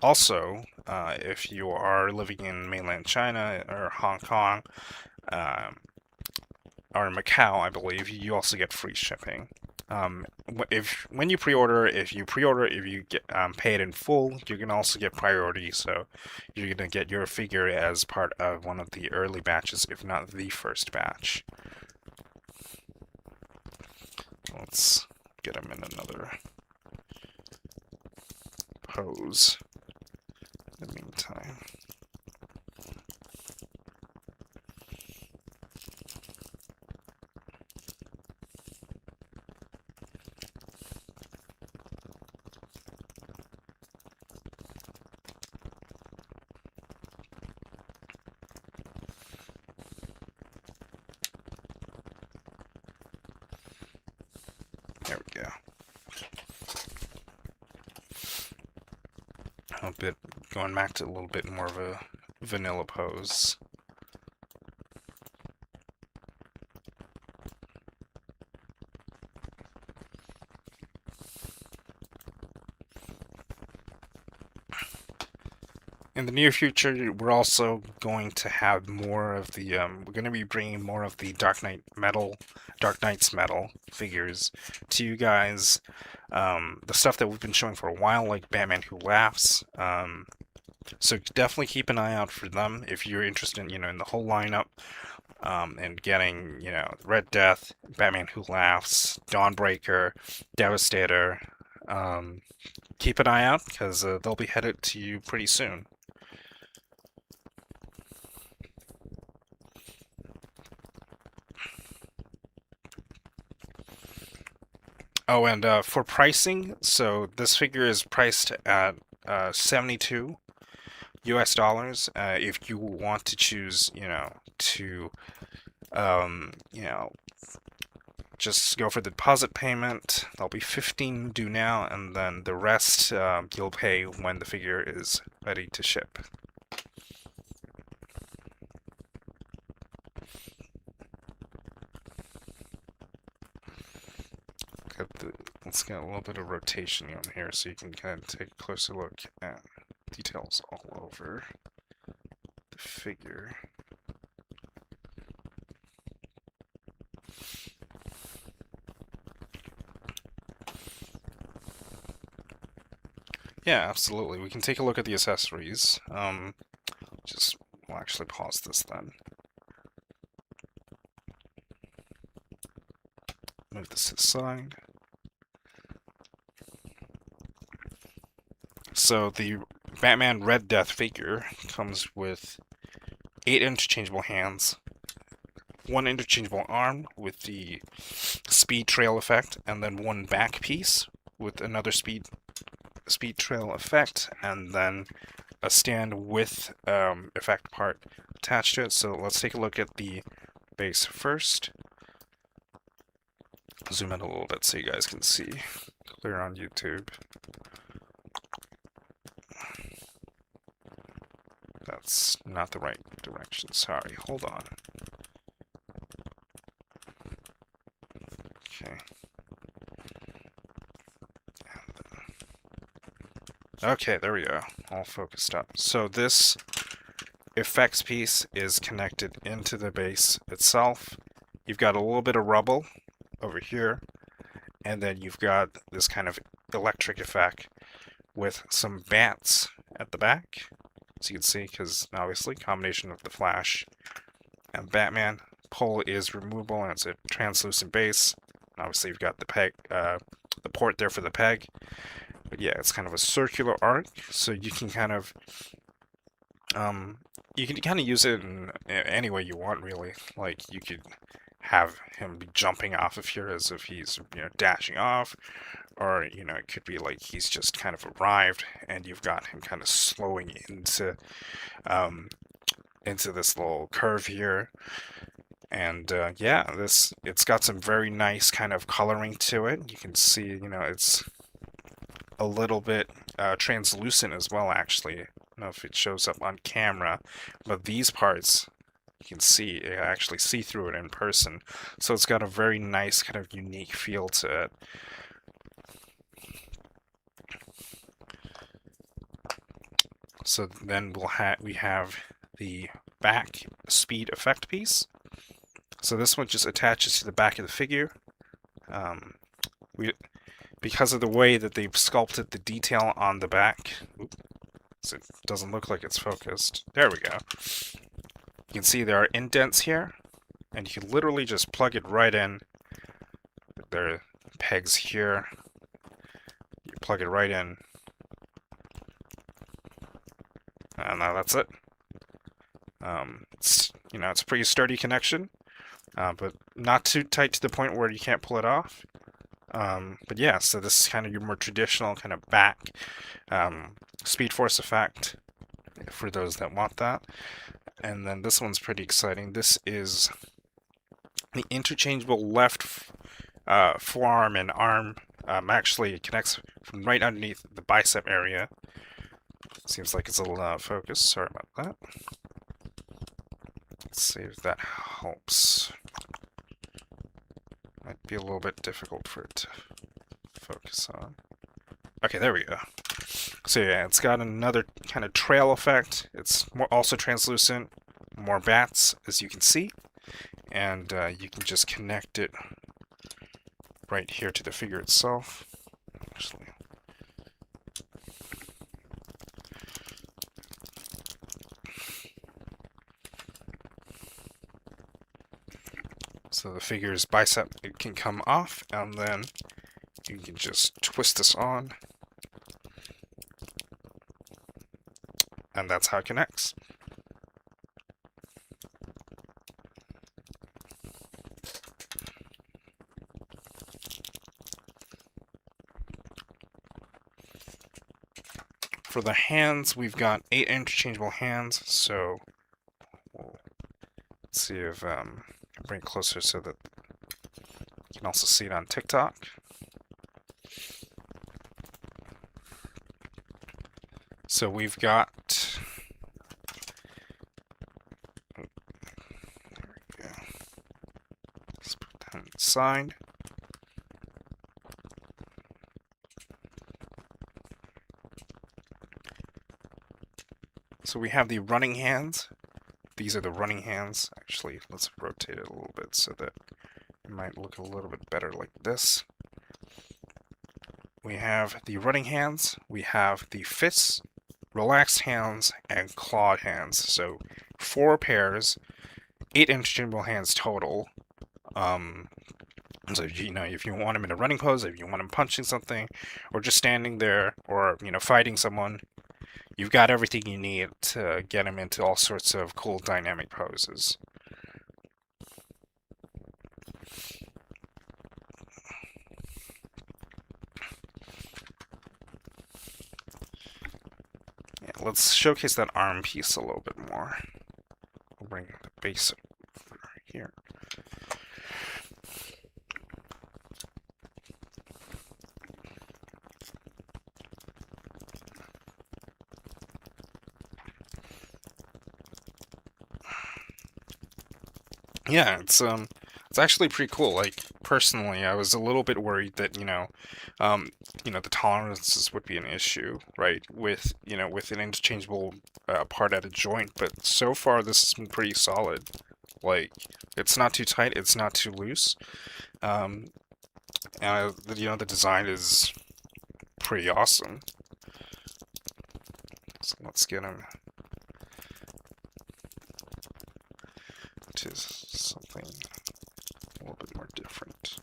also, if you are living in mainland China or Hong Kong or Macau, I believe, you also get free shipping. When you pre-order, if you get pay it in full, you can also get priority. So you're gonna get your figure as part of one of the early batches, if not the first batch. Let's get him in another pose in the meantime. There we go. Going back to a little bit more of a vanilla pose. In the near future, we're also going to have more of the, we're going to be bringing more of the Dark Knight's Metal figures to you guys. The stuff that we've been showing for a while, like Batman Who Laughs. So definitely keep an eye out for them if you're interested, in the whole lineup. And getting, Red Death, Batman Who Laughs, Dawnbreaker, Devastator. Keep an eye out because they'll be headed to you pretty soon. Oh, and for pricing, so this figure is priced at 72 US dollars. If you want to choose, to, just go for the deposit payment, there'll be 15 due now, and then the rest you'll pay when the figure is ready to ship. Let's get a little bit of rotation on here so you can kind of take a closer look at details all over the figure. Yeah, absolutely. We can take a look at the accessories. We'll actually pause this then. Move this to the side. So the Batman Red Death figure comes with 8 interchangeable hands, 1 interchangeable arm with the speed trail effect, and then 1 back piece with another speed trail effect, and then a stand with effect part attached to it. So let's take a look at the base first. Zoom in a little bit so you guys can see clear on YouTube. That's not the right direction. Sorry, hold on. Okay. Okay, there we go. All focused up. So this effects piece is connected into the base itself. You've got a little bit of rubble over here, and then you've got this kind of electric effect with some bats at the back, as you can see, because obviously combination of the Flash and Batman. Pull is removable and it's a translucent base. Obviously you've got the peg, the port there for the peg. But yeah, it's kind of a circular arc, so you can kind of use it in any way you want, really. Like you could have him be jumping off of here as if he's dashing off, or it could be like he's just kind of arrived and you've got him kind of slowing into this little curve here. And yeah, it's got some very nice kind of coloring to it. You can see, it's a little bit translucent as well, actually. I don't know if it shows up on camera, but these parts, you can see, you actually see through it in person. So it's got a very nice kind of unique feel to it. So then we have the back speed effect piece. So this one just attaches to the back of the figure. Because of the way that they've sculpted the detail on the back, so it doesn't look like it's focused. There we go. You can see there are indents here, and you can literally just plug it right in. There are pegs here. You plug it right in. And now that's it. It's a pretty sturdy connection. But not too tight to the point where you can't pull it off. But yeah, so this is kind of your more traditional kind of back Speed Force effect for those that want that. And then this one's pretty exciting. This is the interchangeable left forearm and arm. Actually, it connects from right underneath the bicep area. Seems like it's a little out of focus. Sorry about that. Let's see if that helps. Might be a little bit difficult for it to focus on. Okay, there we go. So yeah, it's got another kind of trail effect. It's also translucent, more bats, as you can see. And you can just connect it right here to the figure itself. Actually, so the figure's bicep, it can come off, and then you can just twist this on. And that's how it connects. For the hands, we've got 8 interchangeable hands, so let's see if bring it closer so that you can also see it on TikTok. So we've got, there we go. Let's put that on the side. So we have the running hands. These are the running hands. Actually, let's rotate it a little bit so that it might look a little bit better like this. We have the running hands. We have the fists, relaxed hands, and clawed hands. So 4 pairs, 8 interchangeable hands total. So if you want him in a running pose, if you want him punching something, or just standing there, or fighting someone, you've got everything you need to get him into all sorts of cool dynamic poses. Yeah, let's showcase that arm piece a little bit more. We'll bring the base over here. Yeah, it's actually pretty cool. Like, personally, I was a little bit worried that, the tolerances would be an issue, right? With an interchangeable part at a joint, but so far this has been pretty solid. Like, it's not too tight, it's not too loose. And the design is pretty awesome. So let's get him to something a little bit more different.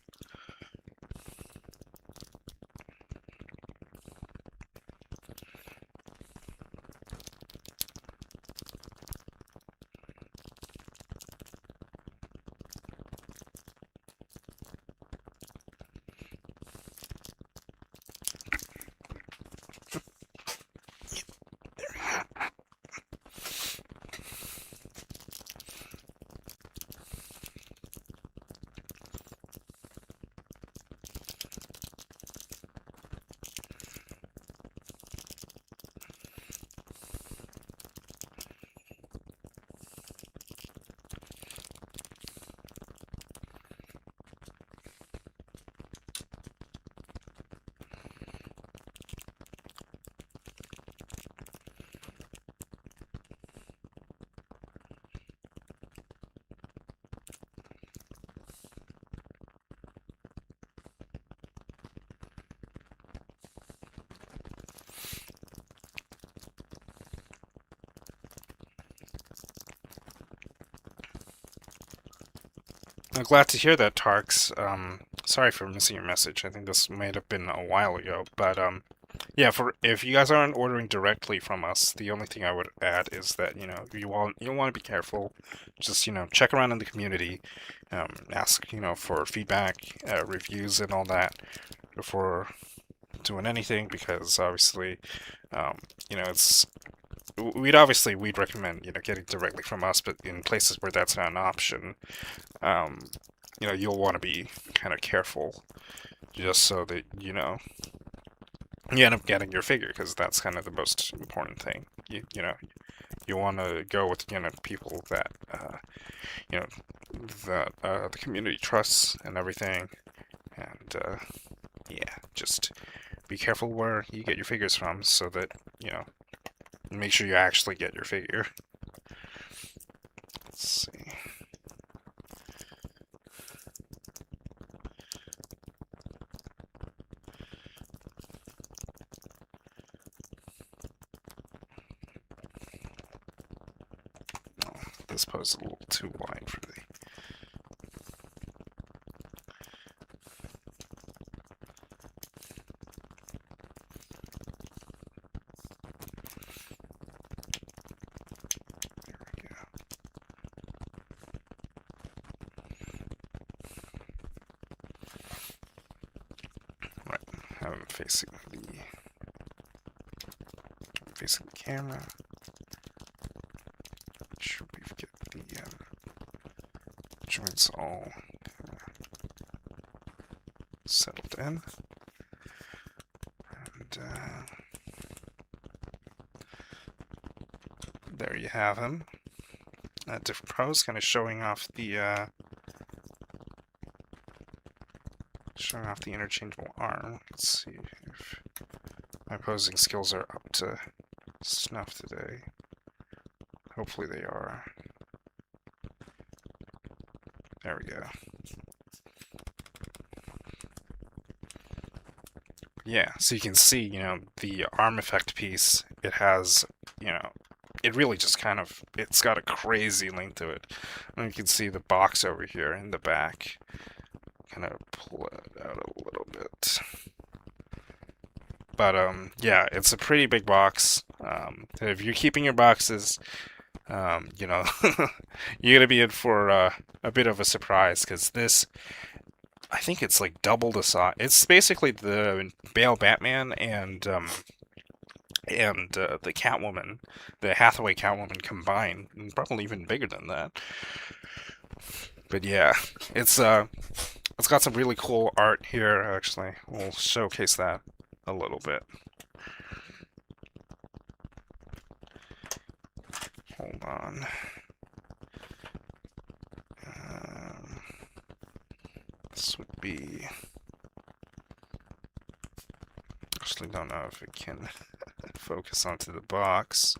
I'm glad to hear that, Tarks. Sorry for missing your message. I think this might have been a while ago, but yeah. For if you guys aren't ordering directly from us, the only thing I would add is that you want to be careful. Just check around in the community, ask for feedback, reviews, and all that before doing anything, because obviously, it's we'd recommend getting directly from us, but in places where that's not an option, um, you'll want to be kind of careful, just so that you end up getting your figure, because that's kind of the most important thing. You want to go with people that the community trusts and everything, and yeah, just be careful where you get your figures from, so that make sure you actually get your figure. Let's see. Oh, this pose is a little too wide for the... I'm facing the camera. Should we get the joints all settled in? And there you have him. Different pose, kind of showing off the interchangeable arm. Let's see if my posing skills are up to snuff today. Hopefully they are. There we go. Yeah, so you can see, the arm effect piece, it has, it really just kind of, it's got a crazy length to it. And you can see the box over here in the back. Kind of pull it out a little bit. But yeah, it's a pretty big box. If you're keeping your boxes, you're gonna be in for a bit of a surprise, because this, I think it's like double the size. It's basically the Bale Batman and the Catwoman, the Hathaway Catwoman combined, and probably even bigger than that. But yeah, it's got some really cool art here. Actually, we'll showcase that a little bit. Hold on. This would be... Actually, don't know if it can focus onto the box.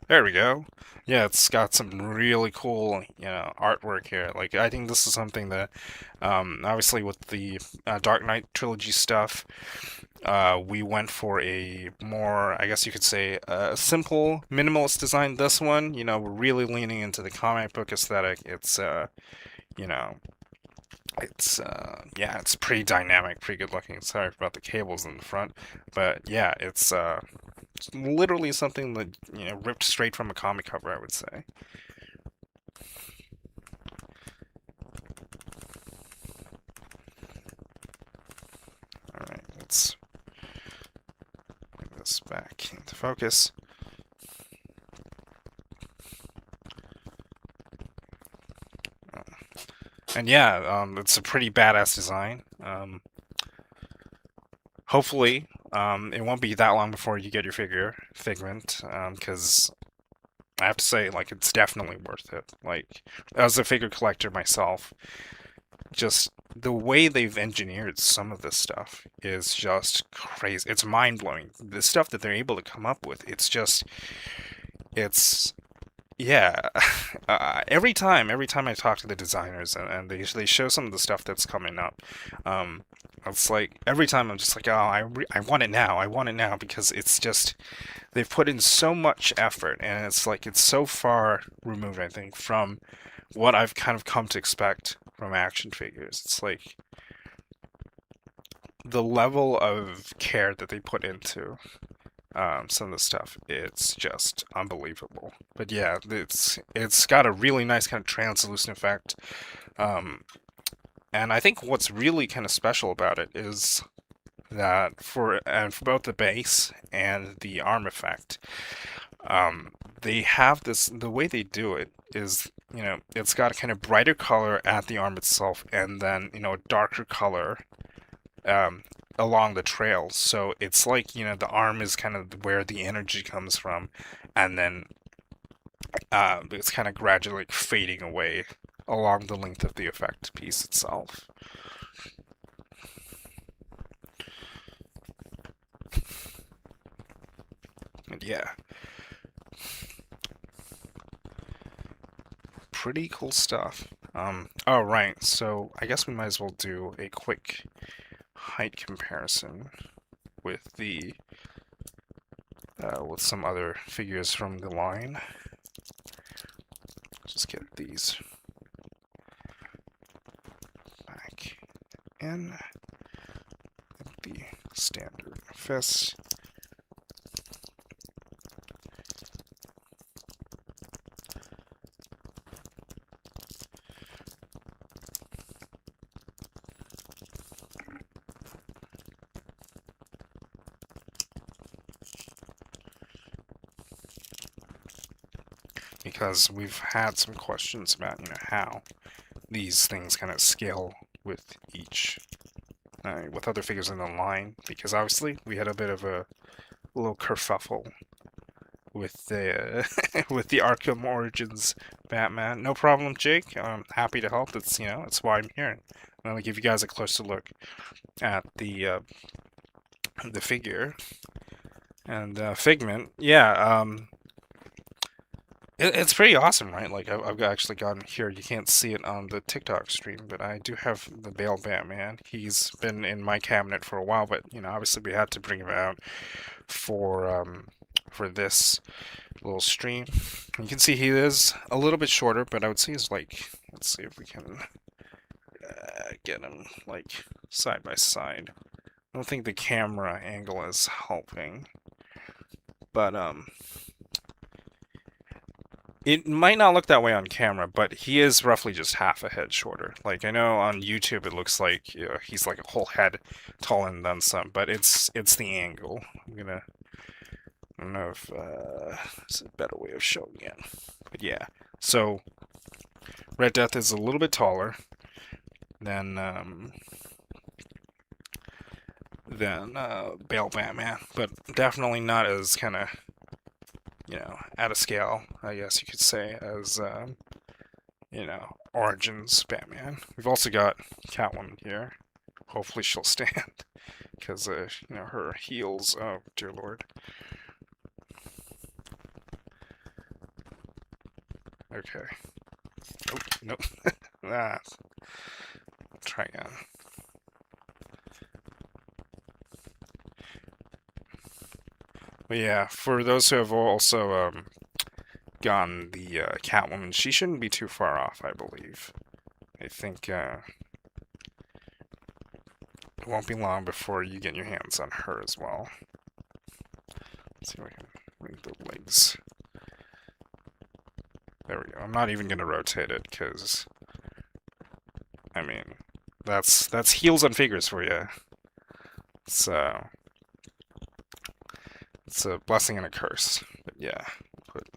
There we go. Yeah, it's got some really cool, artwork here. Like, I think this is something that, obviously with the Dark Knight trilogy stuff, we went for a more, I guess you could say, simple, minimalist design. This one, we're really leaning into the comic book aesthetic. You know, yeah, it's pretty dynamic, pretty good looking. Sorry about the cables in the front, but yeah, it's literally something that, ripped straight from a comic cover, I would say. All right, let's bring this back into focus. And yeah, it's a pretty badass design. Hopefully, it won't be that long before you get your Figment, because I have to say, like, it's definitely worth it. Like, as a figure collector myself, just the way they've engineered some of this stuff is just crazy. It's mind-blowing. The stuff that they're able to come up with, it's yeah. Every time I talk to the designers and they show some of the stuff that's coming up, um, it's like every time I'm just like, oh, I want it now. I want it now because it's just they've put in so much effort and it's like it's so far removed, I think, from what I've kind of come to expect from action figures. It's like the level of care that they put into some of the stuff, it's just unbelievable. But yeah, it's got a really nice kind of translucent effect. Um, and I think what's really kind of special about it is that for both the base and the arm effect, they have this. The way they do it is, it's got a kind of brighter color at the arm itself, and then a darker color um, along the trail. So it's like, the arm is kind of where the energy comes from, and then it's kind of gradually fading away along the length of the effect piece itself. And yeah, pretty cool stuff. Oh, right, so I guess we might as well do a quick height comparison with the with some other figures from the line. Just get these back in the standard fist. Because we've had some questions about, how these things kind of scale with with other figures in the line. Because obviously we had a bit of a little kerfuffle with the with the Arkham Origins Batman. No problem, Jake. I'm happy to help. That's why I'm here. I'm gonna give you guys a closer look at the figure and Figment. Yeah. It's pretty awesome, right? Like, I've actually gotten here. You can't see it on the TikTok stream, but I do have the Bale Batman. He's been in my cabinet for a while, but, obviously we had to bring him out for this little stream. You can see he is a little bit shorter, but I would say he's like, let's see if we can get him, like, side by side. I don't think the camera angle is helping, but, it might not look that way on camera, but he is roughly just half a head shorter. Like, I know on YouTube it looks like he's like a whole head taller and then some, but it's the angle. I don't know if there's a better way of showing it. But yeah, so Red Death is a little bit taller than Bale Batman, but definitely not as kind of out of scale, I guess you could say, as, Origins Batman. We've also got Catwoman here. Hopefully she'll stand, because, her heels, oh, dear lord. Okay. Oh, nope. Ah. Try again. But yeah, for those who have also gotten the Catwoman, she shouldn't be too far off, I believe. I think it won't be long before you get your hands on her as well. Let's see if I can move the legs. There we go. I'm not even going to rotate it, because, I mean, that's heels and figures for you. So, it's a blessing and a curse. But yeah. But,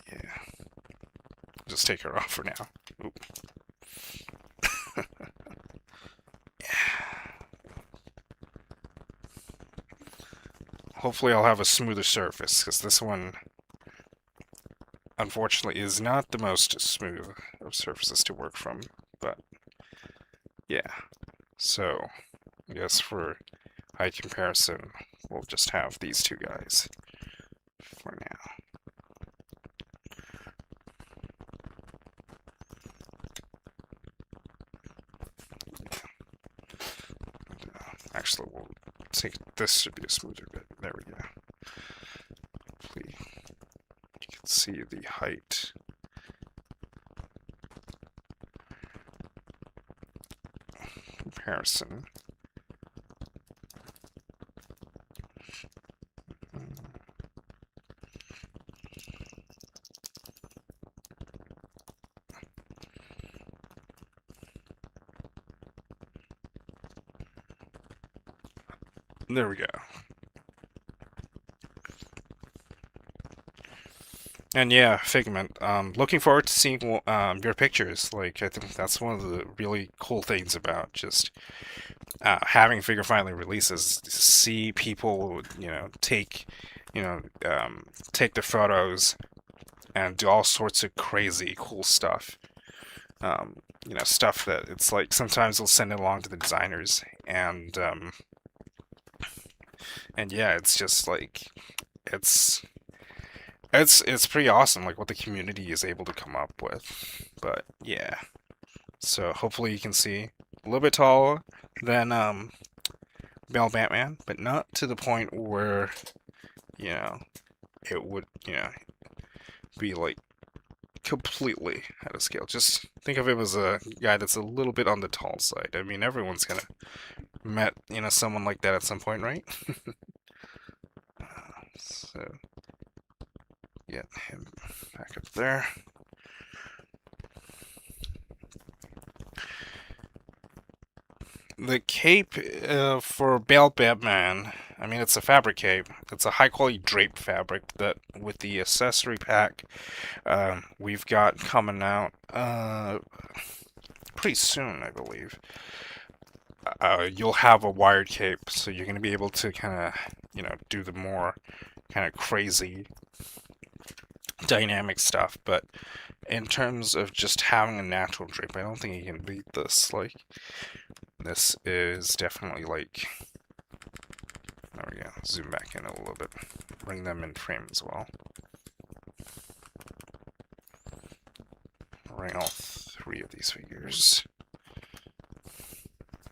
yeah. Just take her off for now. Oop. Hopefully I'll have a smoother surface, because this one, unfortunately, is not the most smooth of surfaces to work from. But, yeah. So, I guess for height comparison, we'll just have these two guys for now. Actually, we'll take this to be a smoother bit. There we go. Hopefully, you can see the height. Comparison. There we go. And yeah, Figment, looking forward to seeing your pictures. Like, I think that's one of the really cool things about just having Figure finally releases. To see people, take, take their photos and do all sorts of crazy, cool stuff. Stuff that it's like sometimes they'll send it along to the designers, and yeah, it's just like it's pretty awesome, like what the community is able to come up with. But yeah, so hopefully you can see a little bit taller than Bell Batman, but not to the point where it would be like completely out of scale. Just think of him as a guy that's a little bit on the tall side. I mean, everyone's gonna met someone like that at some point, right? So get him back up there. The cape for Bale Batman, I mean, it's a fabric cape. It's a high-quality draped fabric that, with the accessory pack, we've got coming out pretty soon, I believe. You'll have a wired cape, so you're going to be able to kind of, do the more kind of crazy dynamic stuff. But in terms of just having a natural drape, I don't think you can beat this. Like, this is definitely like, there we go, zoom back in a little bit, bring them in frame as well. Bring all three of these figures.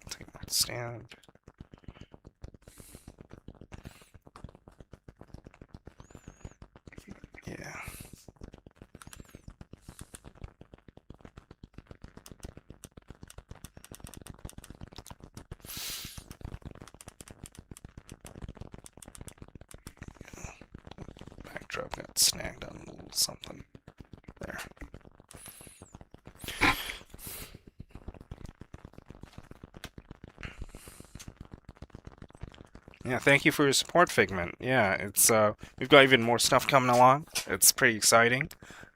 Take that stand. Yeah. Backdrop got snagged on a little something there. Yeah, thank you for your support, Figment. Yeah, it's we've got even more stuff coming along. It's pretty exciting.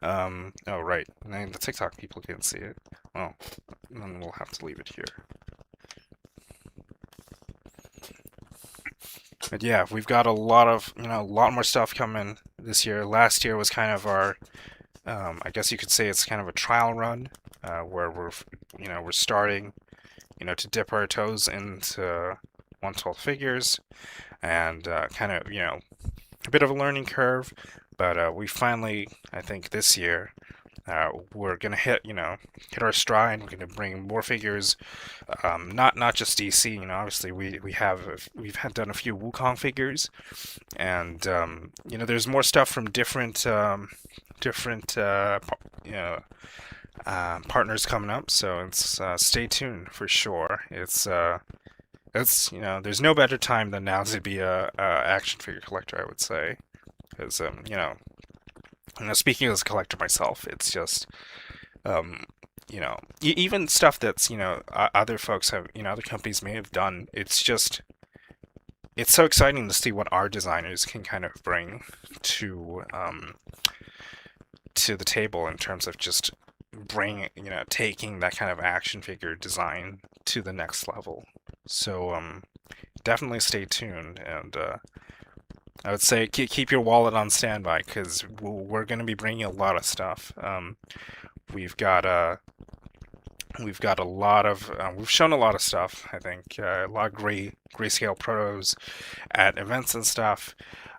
Oh right, the TikTok people can't see it. Well, then we'll have to leave it here. But yeah, we've got a lot of, a lot more stuff coming this year. Last year was kind of our, I guess you could say it's kind of a trial run, where we're starting, to dip our toes into 1/12 figures, and kind of, a bit of a learning curve, but we finally, I think this year, we're gonna hit our stride. We're gonna bring more figures, not just DC. Obviously we've had done a few Wukong figures, and there's more stuff from different partners coming up. So it's stay tuned for sure. It's there's no better time than now to be a action figure collector, I would say, because speaking as a collector myself, it's just even stuff that's other folks have other companies may have done. It's so exciting to see what our designers can kind of bring to to the table in terms of just taking that kind of action figure design to the next level. So definitely stay tuned, and I would say keep your wallet on standby, because we're going to be bringing a lot of stuff. We've got a lot of we've shown a lot of stuff. I think a lot of grayscale protos at events and stuff.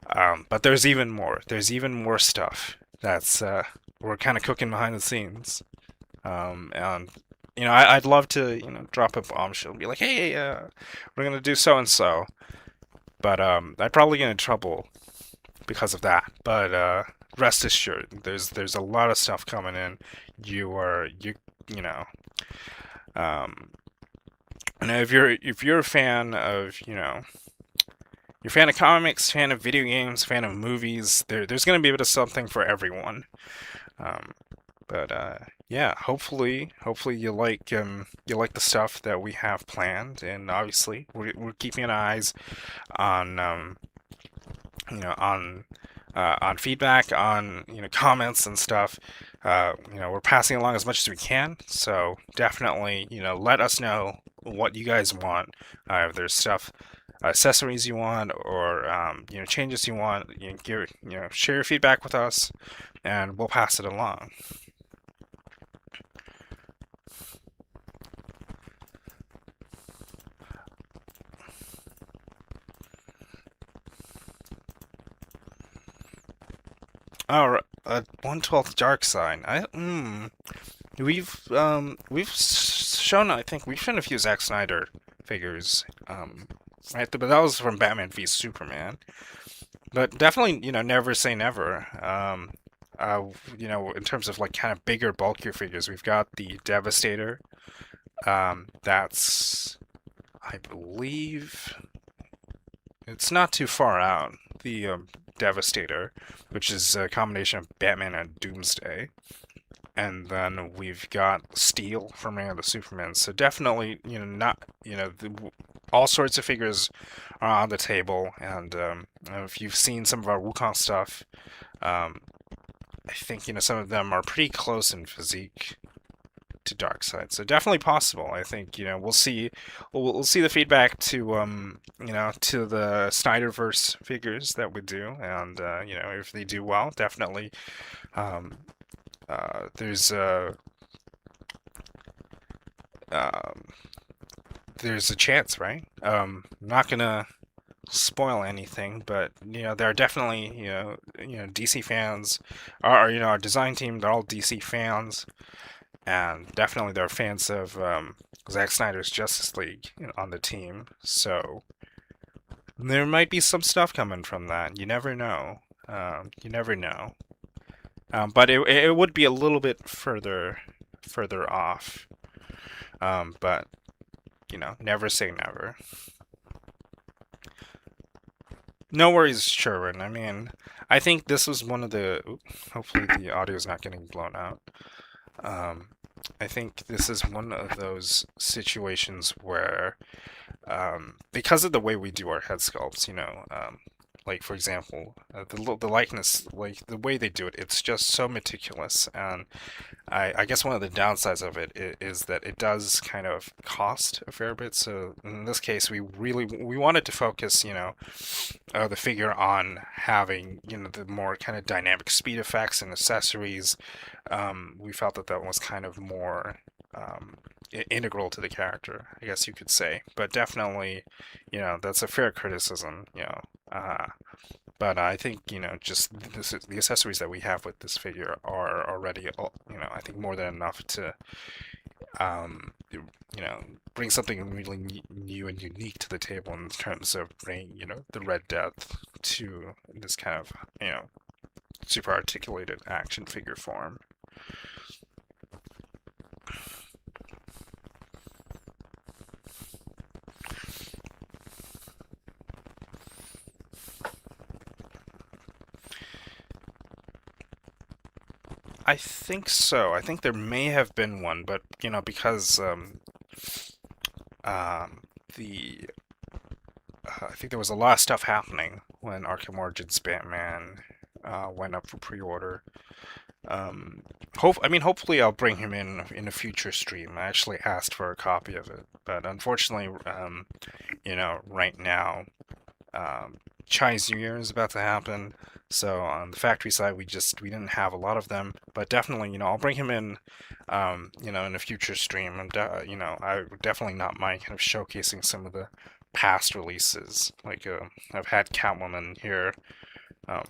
But there's even more. There's even more stuff that's we're kind of cooking behind the scenes. And I'd love to drop a bombshell and be like, hey, we're gonna do so and so. But I'd probably get in trouble because of that. But rest assured, there's a lot of stuff coming in. You know. And if you're a fan of you're a fan of comics, fan of video games, fan of movies, there's gonna be a bit of something for everyone. But yeah, hopefully you like the stuff that we have planned, and obviously we're keeping our eyes on on feedback, on comments and stuff. We're passing along as much as we can, so definitely let us know what you guys want. If there's stuff, accessories you want, or changes you want, share your feedback with us, and we'll pass it along. All right, 1/12 dark side. We've shown, I think we've shown a few Zack Snyder figures, right? But that was from Batman v Superman. But definitely, never say never. In terms of like kind of bigger, bulkier figures, we've got the Devastator. That's, I believe, it's not too far out. The Devastator, which is a combination of Batman and Doomsday. And then we've got Steel from Man of the Superman. So definitely, all sorts of figures are on the table. And if you've seen some of our Wukong stuff, I think some of them are pretty close in physique to Darkseid. So definitely possible. I think we'll see the feedback to to the Snyderverse figures that we do, and if they do well, definitely there's a chance, right? I'm not gonna spoil anything, but there are definitely DC fans, our design team. They're all DC fans, and definitely there are fans of Zack Snyder's Justice League on the team. So there might be some stuff coming from that. You never know. You never know. But it would be a little bit further off. But never say never. No worries, Sherwin. I mean, I think this was one of the. Hopefully, the audio is not getting blown out. I think this is one of those situations where, because of the way we do our head sculpts, like for example, the likeness, like the way they do it, it's just so meticulous, and I guess one of the downsides of it is that it does kind of cost a fair bit. So in this case, we wanted to focus, the figure on having, the more kind of dynamic speed effects and accessories. We felt that was kind of more integral to the character, I guess you could say. But definitely, that's a fair criticism. But I think, just the accessories that we have with this figure are already, I think more than enough to, bring something really new and unique to the table in terms of bringing, the Red Death to this kind of, super articulated action figure form. I think so. I think there may have been one, but because um, the I think there was a lot of stuff happening when Arkham Origins Batman went up for pre-order. Um, hopefully I'll bring him in a future stream. I actually asked for a copy of it, but unfortunately, right now, um, Chinese New Year is about to happen. So on the factory side, we didn't have a lot of them, but definitely, I'll bring him in a future stream, and I would definitely not mind kind of showcasing some of the past releases. Like I've had Catwoman here.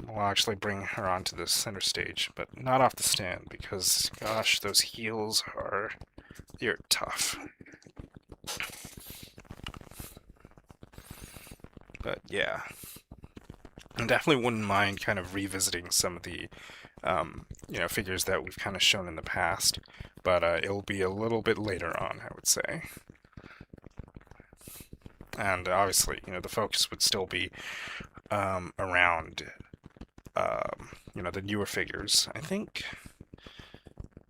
We'll actually bring her onto the center stage, but not off the stand because, gosh, those heels they're tough. But yeah, I definitely wouldn't mind kind of revisiting some of the, figures that we've kind of shown in the past, but it'll be a little bit later on, I would say. And obviously, the focus would still be around, the newer figures. I think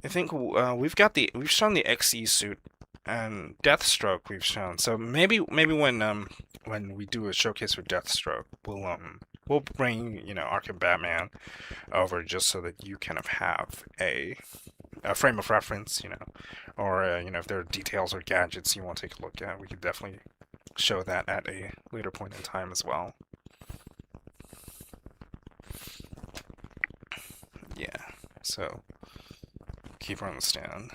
we've shown the XE suit and Deathstroke we've shown. So maybe when we do a showcase for Deathstroke, we'll bring Arkham Batman over just so that you kind of have a frame of reference, or if there are details or gadgets you want to take a look at, we could definitely show that at a later point in time as well. Yeah, so keep her on the stand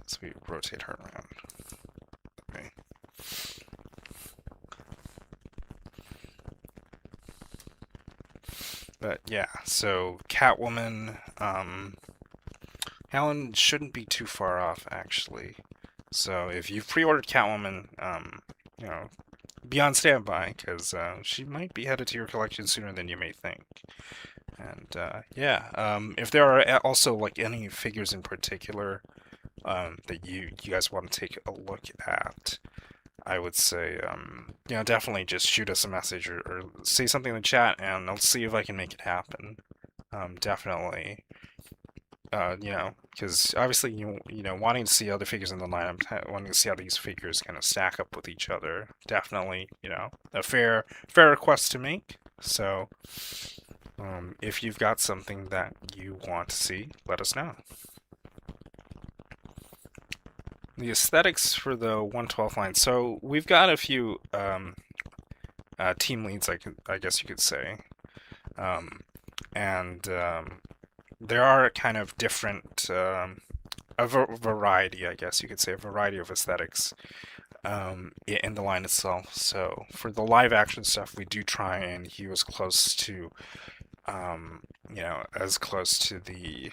as we rotate her around. Okay. But yeah, so Catwoman, Helen shouldn't be too far off actually. So if you've pre-ordered Catwoman, be on standby because she might be headed to your collection sooner than you may think. And if there are also like any figures in particular that you guys want to take a look at, I would say definitely just shoot us a message or say something in the chat, and I'll see if I can make it happen. Definitely. Because obviously wanting to see other figures in the lineup, wanting to see how these figures kind of stack up with each other, definitely, a fair request to make. So, if you've got something that you want to see, let us know. The aesthetics for the 112 line. So we've got a few team leads, I guess you could say, and there are kind of different, a variety, I guess you could say, a variety of aesthetics in the line itself. So for the live action stuff, we do try and hew as close to, as close to the,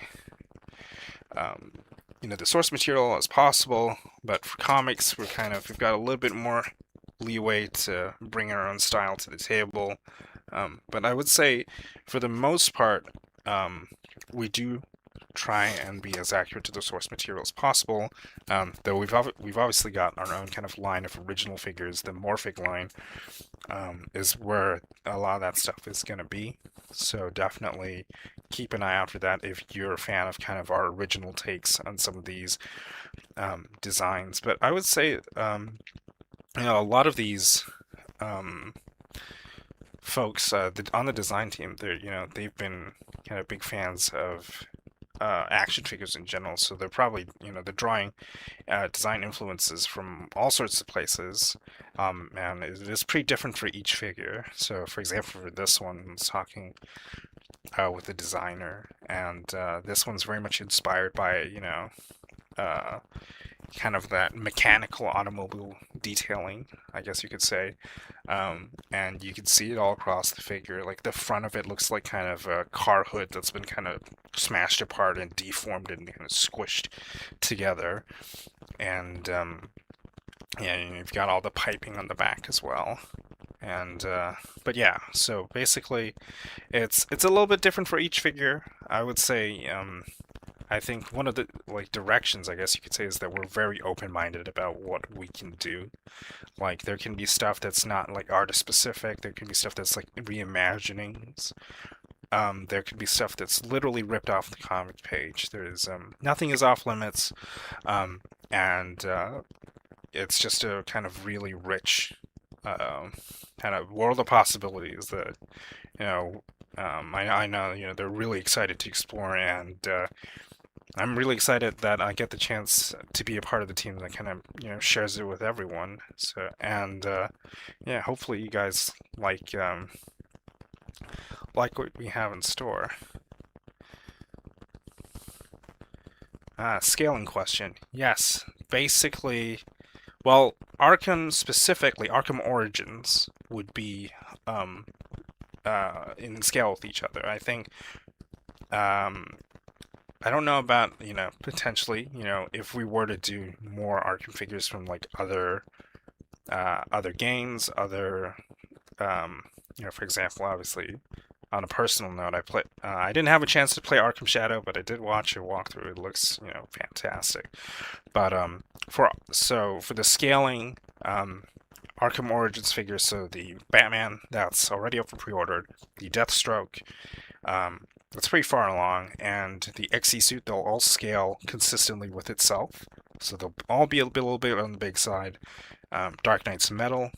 the source material as possible. But for comics, we've got a little bit more leeway to bring our own style to the table. But I would say, for the most part, we do try and be as accurate to the source material as possible. Though we've obviously got our own kind of line of original figures. The Morphic line is where a lot of that stuff is going to be. So definitely keep an eye out for that if you're a fan of kind of our original takes on some of these designs. But I would say, a lot of these folks on the design team, they've been kind of big fans of action figures in general, so they're probably they're drawing design influences from all sorts of places, and it is pretty different for each figure. So for example, for this one, it's talking with the designer, and this one's very much inspired by, uh, kind of that mechanical automobile detailing, I guess you could say. And you can see it all across the figure. Like the front of it looks like kind of a car hood that's been kind of smashed apart and deformed and kind of squished together. And yeah, and you've got all the piping on the back as well. And but yeah, so basically, it's a little bit different for each figure. I would say I think one of the like directions, I guess you could say, is that we're very open-minded about what we can do. Like there can be stuff that's not like artist specific. There can be stuff that's like reimaginings. There could be stuff that's literally ripped off the comic page. There's nothing is off limits, and it's just a kind of really rich kind of world of possibilities that you know. I know they're really excited to explore, and I'm really excited that I get the chance to be a part of the team that kind of shares it with everyone. So and yeah, hopefully you guys like what we have in store. Scaling question. Yes, basically, well, Arkham specifically, Arkham Origins would be in scale with each other. I think I don't know about, potentially, if we were to do more Arkham figures from like other games, other for example, obviously on a personal note, I didn't have a chance to play Arkham Shadow, but I did watch a walkthrough. It looks, fantastic. But for the scaling, Arkham Origins figures, so the Batman that's already up for pre-ordered, the Deathstroke, it's pretty far along, and the XE suit, they'll all scale consistently with itself. So they'll all be a little bit on the big side. Dark Knight's Metal,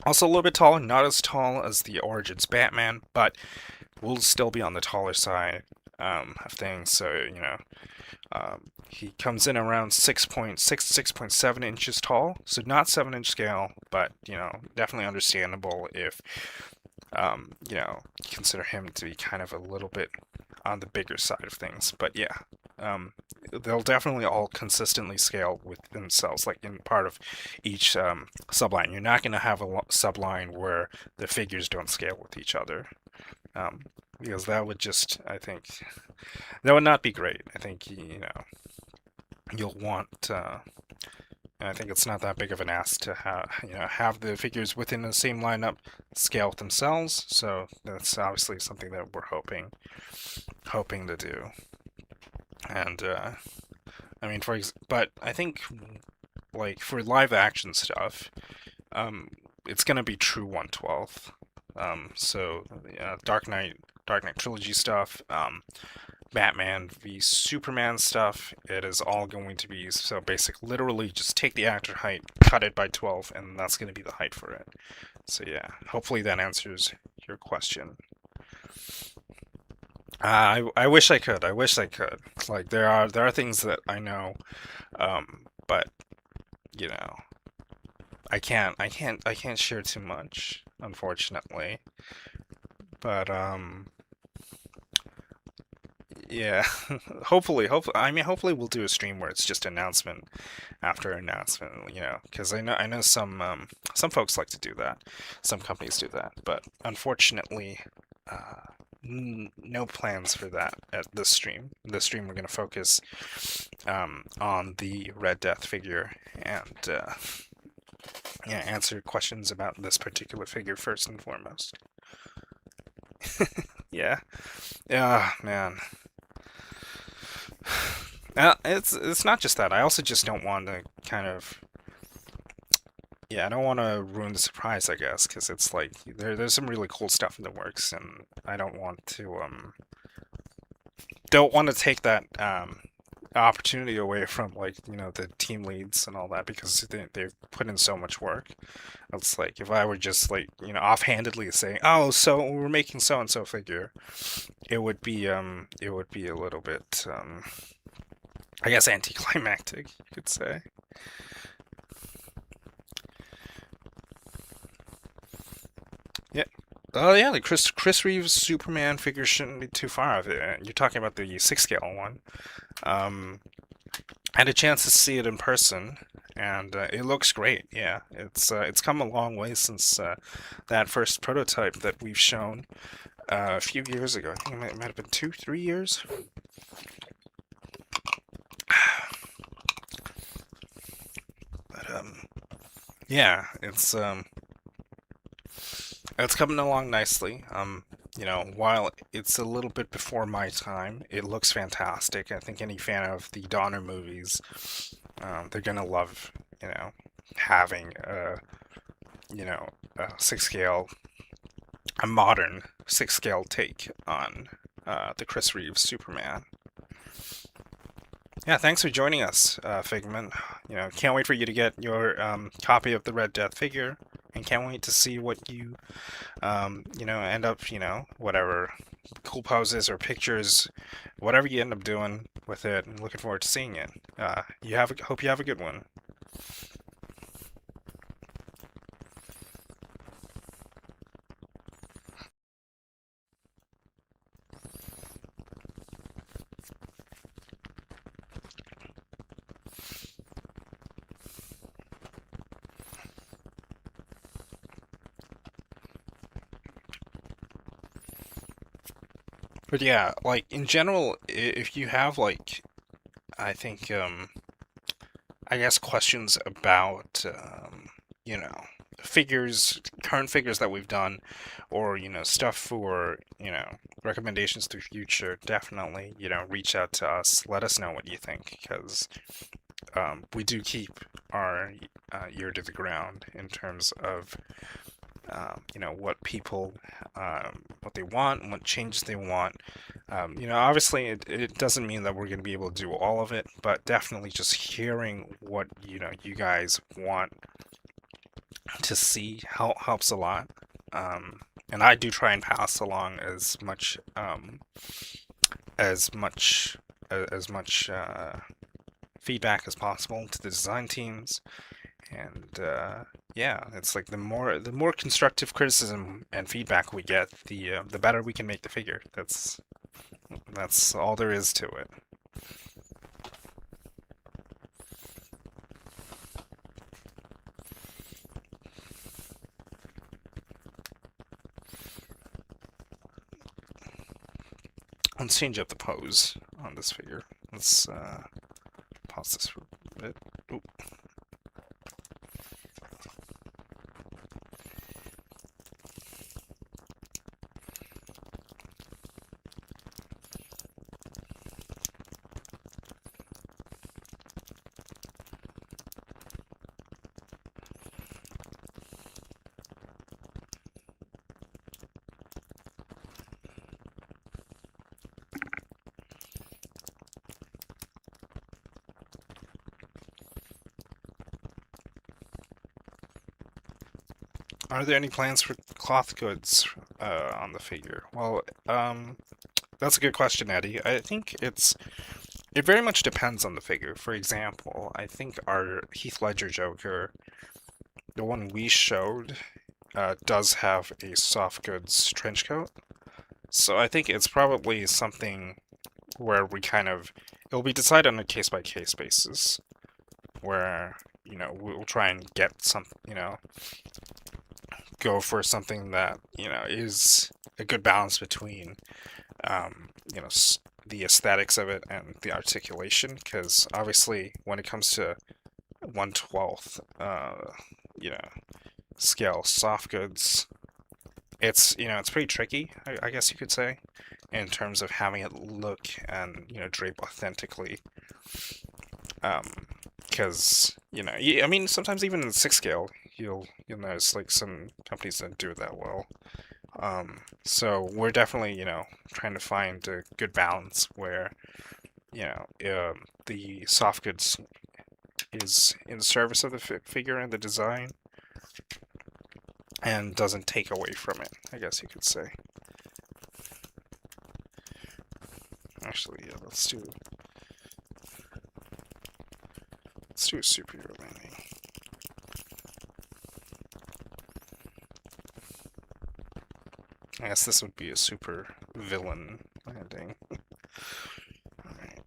also a little bit taller, not as tall as the Origins Batman, but will still be on the taller side of things. So, he comes in around 6.6, 6.7 inches tall. So not 7-inch scale, but, definitely understandable if consider him to be kind of a little bit on the bigger side of things. But yeah, they'll definitely all consistently scale with themselves, like in part of each subline. You're not going to have a subline where the figures don't scale with each other, because that would just, I think, that would not be great. I think, you'll want and I think it's not that big of an ask to have the figures within the same lineup scale with themselves. So that's obviously something that we're hoping to do. And I mean, but I think like for live action stuff, it's gonna be true 1/12. So Dark Knight trilogy stuff. Batman v Superman stuff, it is all going to be so basic. Literally, just take the actor height, cut it by 12, and that's going to be the height for it. So yeah, hopefully that answers your question. I wish I could. I wish I could. Like there are things that I know, but you know, I can't share too much, unfortunately. But yeah, hopefully we'll do a stream where it's just announcement after announcement, because I know some folks like to do that, some companies do that, but unfortunately, no plans for that at this stream. This stream we're going to focus on the Red Death figure and yeah, answer questions about this particular figure first and foremost. Yeah, yeah, man. It's not just that. I also just don't want to kind of I don't want to ruin the surprise, I guess, because it's like there's some really cool stuff in the works, and I don't want to take that opportunity away from like the team leads and all that because they've put in so much work. It's like if I were just like offhandedly saying, oh, so we're making so and so figure, it would be a little bit I guess anticlimactic, you could say. Yeah. Oh yeah, the Chris Reeves Superman figure shouldn't be too far off it. You're talking about the 6 scale one. Um, I had a chance to see it in person, and it looks great. Yeah, it's come a long way since that first prototype that we've shown a few years ago. I think it might have been 2, 3 years. But yeah, it's coming along nicely. While it's a little bit before my time, it looks fantastic. I think any fan of the Donner movies, they're gonna love, having you know, a 6 scale, a modern 6 scale take on the Chris Reeves Superman. Yeah, thanks for joining us, Figment. Can't wait for you to get your copy of the Red Death figure, and can't wait to see what you end up, whatever cool poses or pictures, whatever you end up doing with it. And looking forward to seeing it. Hope you have a good one. But yeah, like in general, if you have like, I think, I guess questions about, you know, current figures that we've done, or, stuff for, recommendations to future, definitely, reach out to us. Let us know what you think, because we do keep our ear to the ground in terms of, what people, what they want, and what changes they want. Obviously, it doesn't mean that we're going to be able to do all of it, but definitely just hearing what, you guys want to see helps a lot. And I do try and pass along as much, as much feedback as possible to the design teams. And yeah, it's like the more constructive criticism and feedback we get, the better we can make the figure. That's all there is to it. Let's change up the pose on this figure. Let's pause this for a bit. Oop. Are there any plans for cloth goods on the figure? Well, that's a good question, Eddie. I think it very much depends on the figure. For example, I think our Heath Ledger Joker, the one we showed, does have a soft goods trench coat. So I think it's probably something where it'll be decided on a case by case basis, where, we'll try and get go for something that, is a good balance between, the aesthetics of it and the articulation. Because obviously, when it comes to 1/12th, you know, scale soft goods, it's pretty tricky, I guess you could say, in terms of having it look and, drape authentically. Because, I mean, sometimes even in 6 scale, you'll notice like some companies don't do it that well. So we're definitely, trying to find a good balance where, the soft goods is in service of the figure and the design, and doesn't take away from it, I guess you could say. Actually, yeah, let's do a superhero landing. I guess this would be a super villain landing. Alright.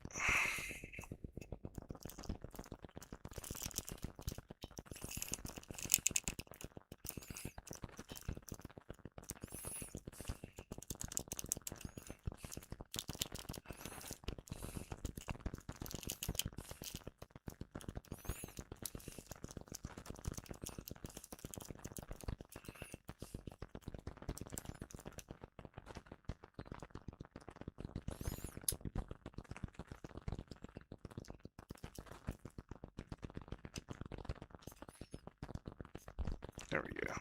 There we go.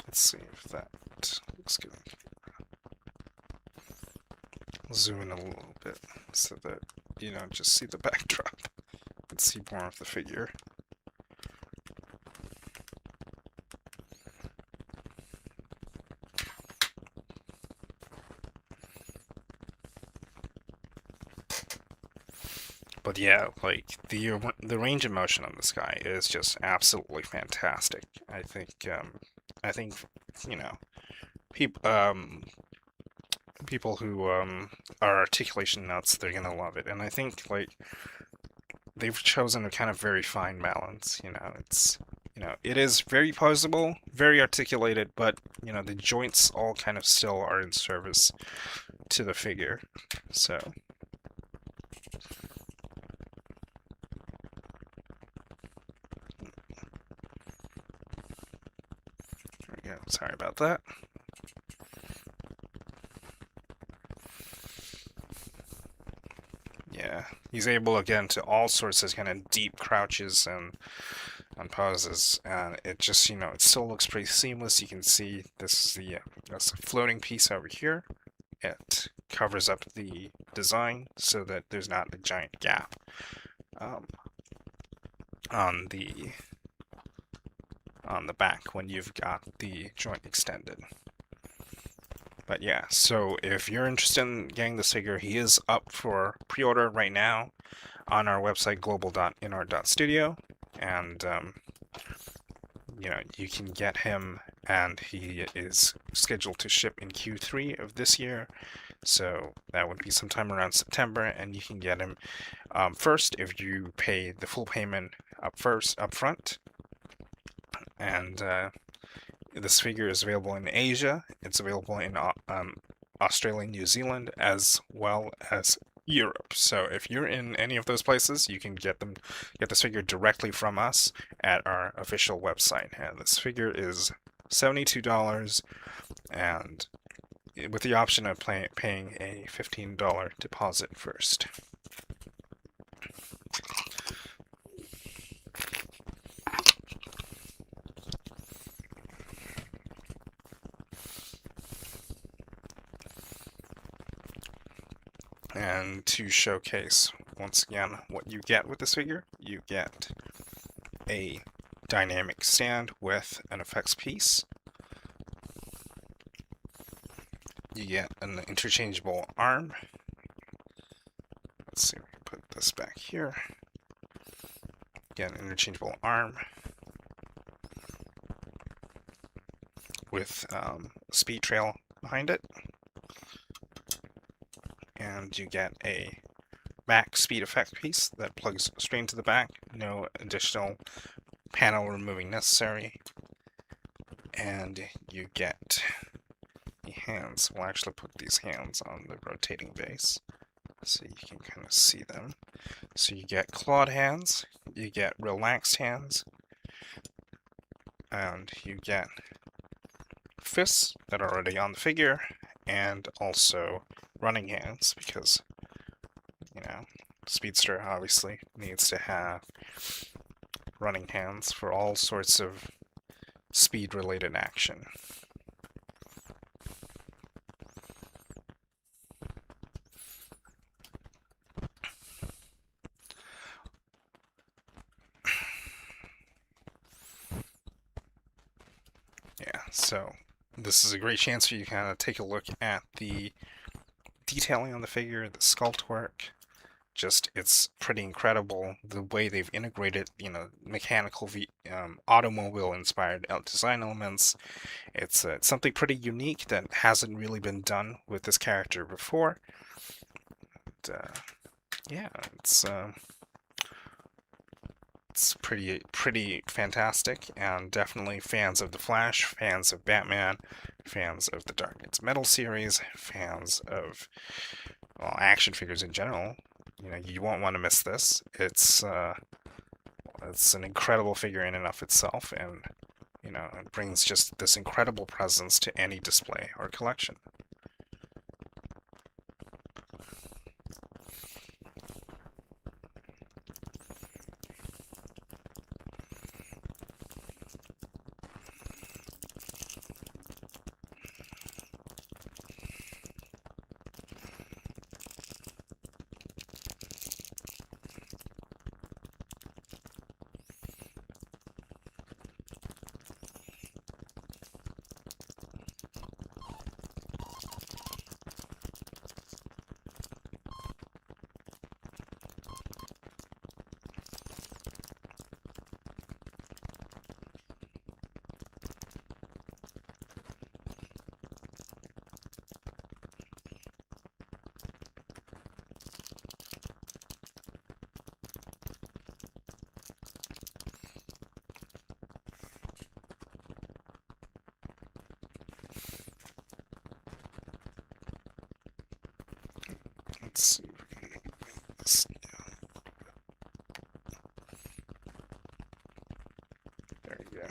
Let's see if that looks good. Zoom in a little bit so that you don't just see the backdrop, but see more of the figure. But yeah, like the range of motion on this guy is just absolutely fantastic. I think you know, people who are articulation nuts, they're gonna love it. And I think like they've chosen a kind of very fine balance. It is very posable, very articulated, but the joints all kind of still are in service to the figure. So. There we go. Sorry about that. Yeah, he's able again to all sorts of kind of deep crouches and poses, and it just it still looks pretty seamless. You can see this is that's a floating piece over here. It covers up the design so that there's not a giant gap on the back when you've got the joint extended. But yeah, so if you're interested in getting this figure, he is up for pre-order right now on our website global.inart.studio, and you can get him, and he is scheduled to ship in Q3 of this year, so that would be sometime around September, and you can get him first if you pay the full payment up front, and this figure is available in Asia. It's available in Australia and New Zealand, as well as Europe. So if you're in any of those places, you can get this figure directly from us at our official website. And this figure is $72, and with the option of paying a $15 deposit first. And to showcase once again what you get with this figure, you get a dynamic stand with an effects piece. You get an interchangeable arm. Let's see if we can put this back here. Get an interchangeable arm with a speed trail behind it. And you get a back speed effect piece that plugs straight into the back. No additional panel removing necessary. And you get the hands. We'll actually put these hands on the rotating base so you can kind of see them. So you get clawed hands, you get relaxed hands, and you get fists that are already on the figure, and also running hands, because Speedster obviously needs to have running hands for all sorts of speed related action. Yeah, so this is a great chance for you to kind of take a look at the detailing on the figure, the sculpt work, just it's pretty incredible the way they've integrated, mechanical automobile-inspired design elements. It's something pretty unique that hasn't really been done with this character before. And, yeah, it's pretty fantastic, and definitely fans of the Flash, fans of Batman, fans of the Dark Knight Metal series, fans of, well, action figures in general. You won't want to miss this. It's an incredible figure in and of itself, and it brings just this incredible presence to any display or collection. Let's see if we can make this down. There you go.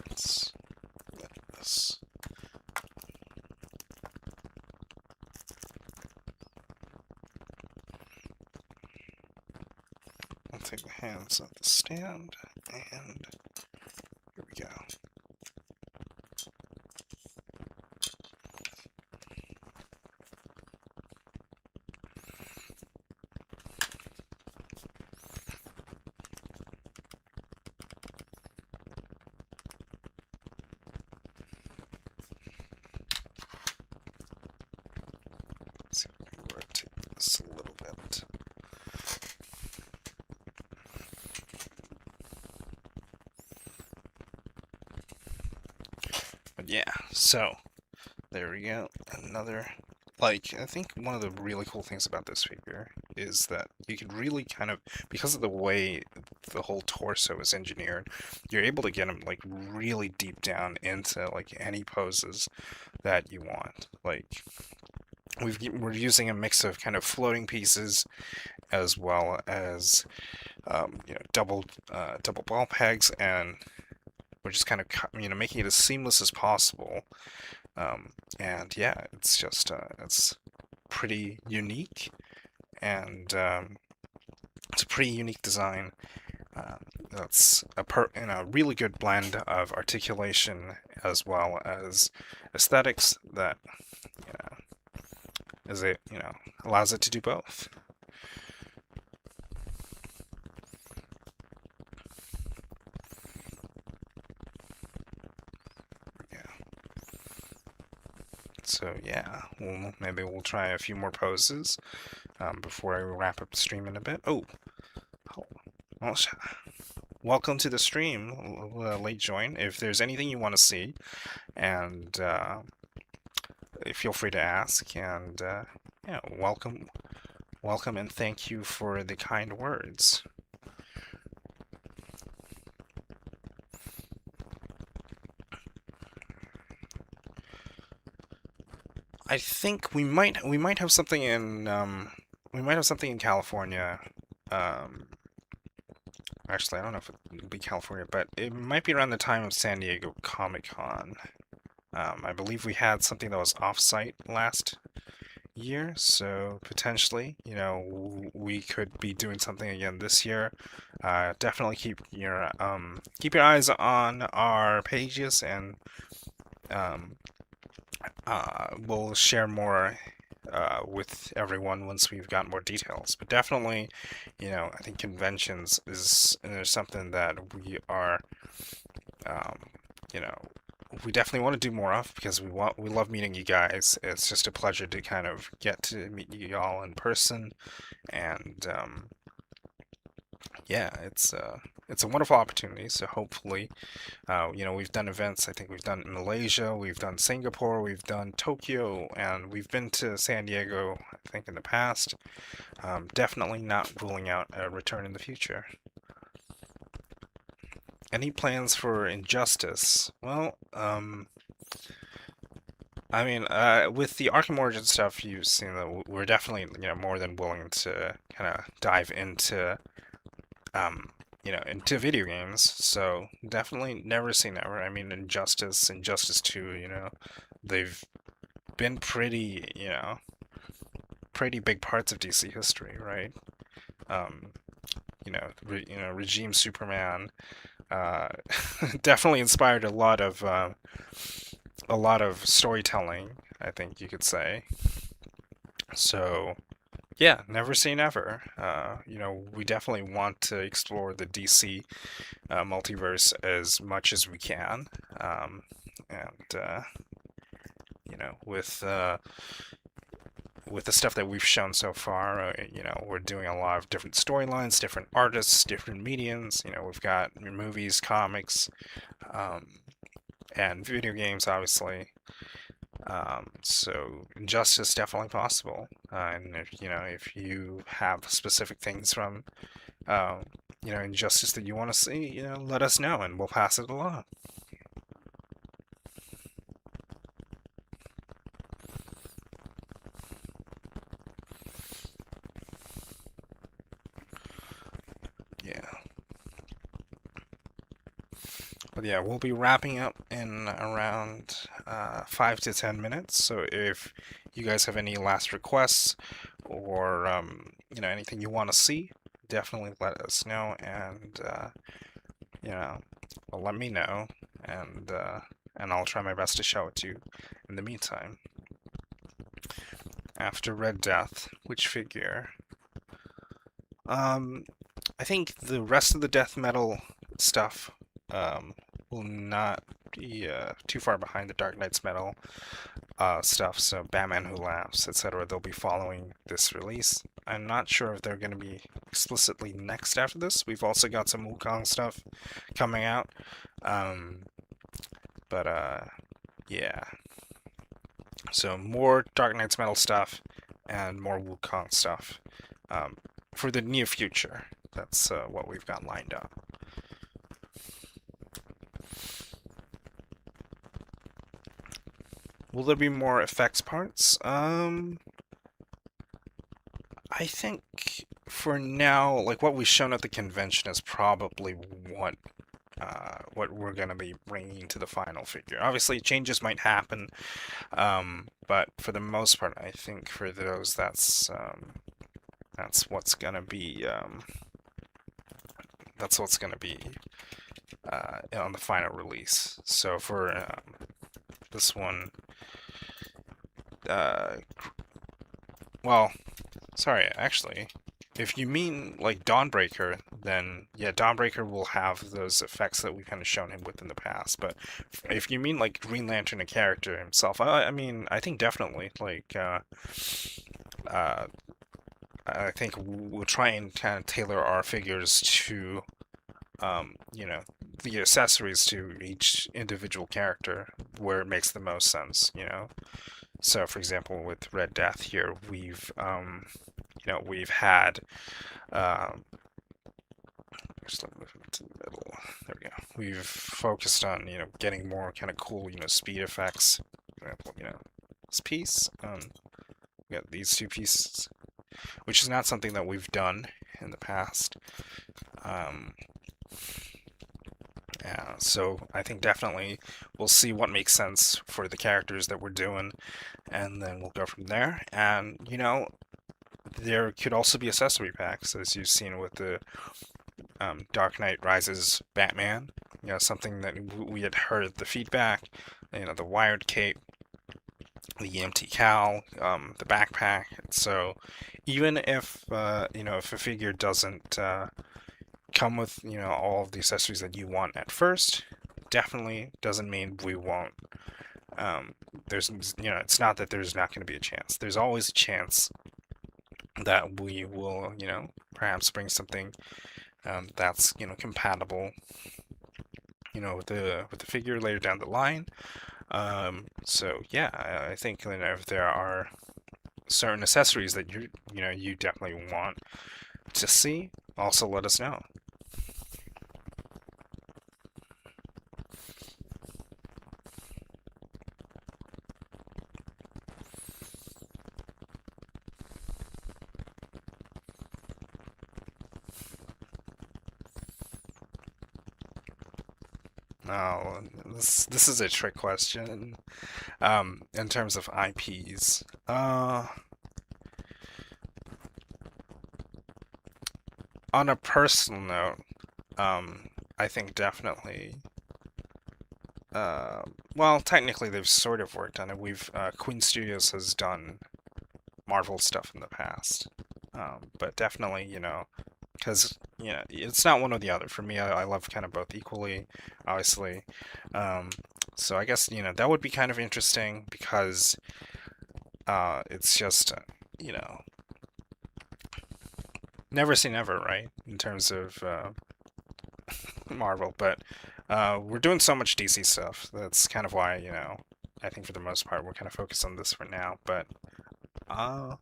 Let's let this. I'll take the hands off the stand, and here we go. Let's see if I can rotate this a little bit. But yeah, so there we go. Another, I think one of the really cool things about this figure is that you can really kind of, because of the way the whole torso is engineered, you're able to get him really deep down into any poses that you want. We're using a mix of kind of floating pieces as well as double ball pegs, and we're just kind of making it as seamless as possible. And yeah, it's just it's pretty unique, and it's a pretty unique design. That's a really good blend of articulation as well as aesthetics that as it, allows it to do both. So yeah, maybe we'll try a few more poses before I wrap up the stream in a bit. Oh, well, welcome to the stream, late join. If there's anything you want to see, and feel free to ask. And yeah, welcome, and thank you for the kind words. I think we might have something in California. Um, Actually, I don't know if it'll be California, but it might be around the time of San Diego Comic-Con. I believe we had something that was off-site last year, so potentially, we could be doing something again this year. Definitely keep your eyes on our pages, and um, we'll share more with everyone once we've got more details. But definitely, I think conventions is something that we are, um, you know, we definitely want to do more of, because we love meeting you guys. It's just a pleasure to kind of get to meet you all in person, and yeah, it's a wonderful opportunity. So hopefully, we've done events. I think we've done Malaysia, we've done Singapore, we've done Tokyo, and we've been to San Diego, I think, in the past. Definitely not ruling out a return in the future. Any plans for Injustice? Well, I mean, with the Arkham Origin stuff, you've seen that we're definitely, more than willing to kind of dive into, um, into video games. So definitely never say never. I mean, Injustice 2, they've been pretty, pretty big parts of DC history, right? Um, Regime Superman, uh, definitely inspired a lot of storytelling, I think you could say. So yeah, never say never. We definitely want to explore the DC multiverse as much as we can, and with the stuff that we've shown so far, we're doing a lot of different storylines, different artists, different mediums. We've got movies, comics, um, and video games, obviously. So injustice definitely possible. And if you have specific things from uh, injustice that you want to see, let us know and we'll pass it along. Yeah. But yeah, we'll be wrapping up in around 5 to 10 minutes. So if you guys have any last requests, or anything you want to see, definitely let us know, and you know, let me know, and I'll try my best to show it to you. In the meantime, after Red Death, which figure? I think the rest of the death metal stuff will not be too far behind the Dark Knight's metal stuff. So Batman Who Laughs, etc. They'll be following this release. I'm not sure if they're going to be explicitly next after this. We've also got some Wukong stuff coming out. But yeah. So more Dark Knight's metal stuff and more Wukong stuff for the near future. That's what we've got lined up. Will there be more effects parts? I think for now, like what we've shown at the convention is probably what we're going to be bringing to the final figure. Obviously, changes might happen, but for the most part, I think for those, that's what's going to be on the final release. So for this one, well, sorry, actually, if you mean like Dawnbreaker, then yeah, Dawnbreaker will have those effects that we've kind of shown him with in the past. But if you mean like Green Lantern, a character himself, I mean, I think definitely uh, I think we'll try and kind of tailor our figures to, you know, the accessories to each individual character where it makes the most sense, you know. So, for example, with Red Death here, we've had, um, just let me move it to the middle. There we go. We've focused on, getting more kind of cool, speed effects. For example, this piece, we got these two pieces, which is not something that we've done in the past. Yeah, so I think definitely we'll see what makes sense for the characters that we're doing, and then we'll go from there. And, there could also be accessory packs, as you've seen with the Dark Knight Rises Batman. Something that we had heard the feedback, the wired cape, the empty cowl, the backpack. So even if, if a figure doesn't come with, all of the accessories that you want at first, definitely doesn't mean we won't. There's, it's not that there's not going to be a chance. There's always a chance that we will, perhaps bring something that's, compatible, with the figure later down the line. So yeah, I think if there are certain accessories that you definitely want to see, also let us know. Oh, this is a trick question. In terms of IPs, on a personal note, I think definitely. Well, technically they've sort of worked on it. Queen Studios has done Marvel stuff in the past, but definitely, because it's not one or the other. For me, I love kind of both equally, obviously. So I guess that would be kind of interesting because it's just never say never, right? In terms of Marvel, but we're doing so much DC stuff. That's kind of why I think for the most part we're kind of focused on this for now. But uh,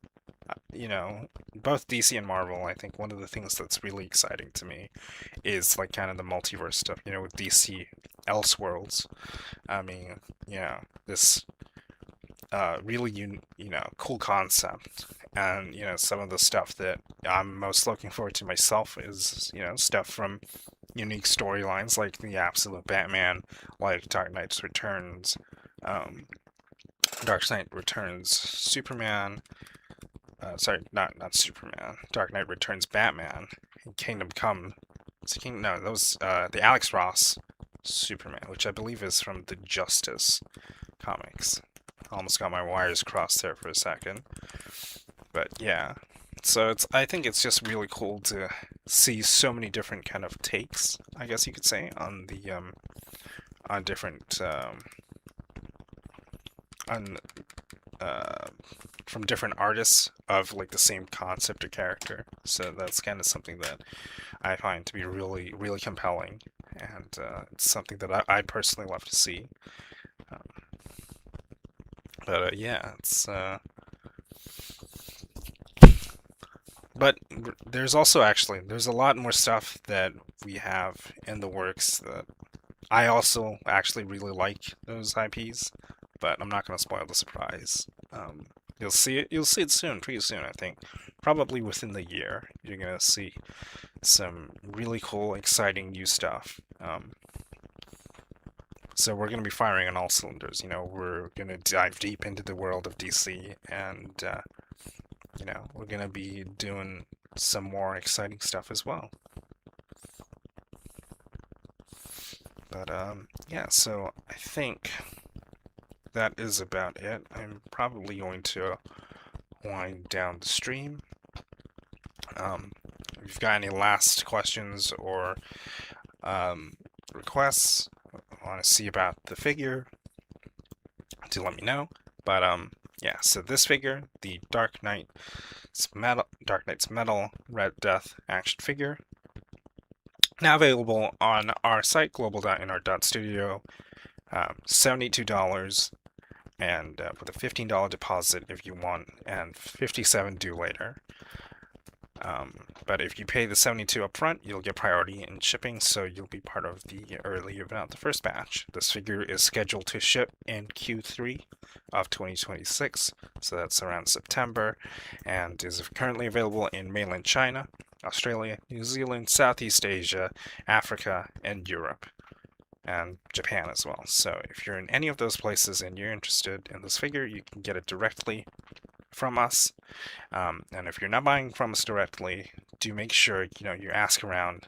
both DC and Marvel, I think one of the things that's really exciting to me is like kind of the multiverse stuff, with DC Elseworlds. I mean, this really cool concept, and some of the stuff that I'm most looking forward to myself is stuff from unique storylines like the Absolute Batman, like Dark Knight Returns Superman. Sorry, not Superman. Dark Knight Returns Batman. And Kingdom Come. No, that was the Alex Ross Superman, which I believe is from the Justice comics. Almost got my wires crossed there for a second. But yeah. So I think it's just really cool to see so many different kind of takes, I guess you could say, on the on different on from different artists of like the same concept or character. So that's kind of something that I find to be really, really compelling, and it's something that I personally love to see. Um, but yeah, it's. But there's also there's a lot more stuff that we have in the works that I also actually really like those IPs, but I'm not going to spoil the surprise. You'll see it. You'll see it soon, pretty soon, I think. Probably within the year, you're gonna see some really cool, exciting new stuff. So we're gonna be firing on all cylinders. We're gonna dive deep into the world of DC, and we're gonna be doing some more exciting stuff as well. But yeah. So I think that is about it. I'm probably going to wind down the stream. If you've got any last questions or requests, want to see about the figure, do let me know. But yeah, so this figure, the Dark Knight's Metal Red Death action figure, now available on our site, global.inart.studio, $72, and with a $15 deposit if you want, and $57 due later. But if you pay the $72 up front, you'll get priority in shipping, so you'll be part of the early, if not the first batch. This figure is scheduled to ship in Q3 of 2026, so that's around September, and is currently available in mainland China, Australia, New Zealand, Southeast Asia, Africa, and Europe, and Japan as well. So if you're in any of those places and you're interested in this figure, you can get it directly from us. And if you're not buying from us directly, do make sure you ask around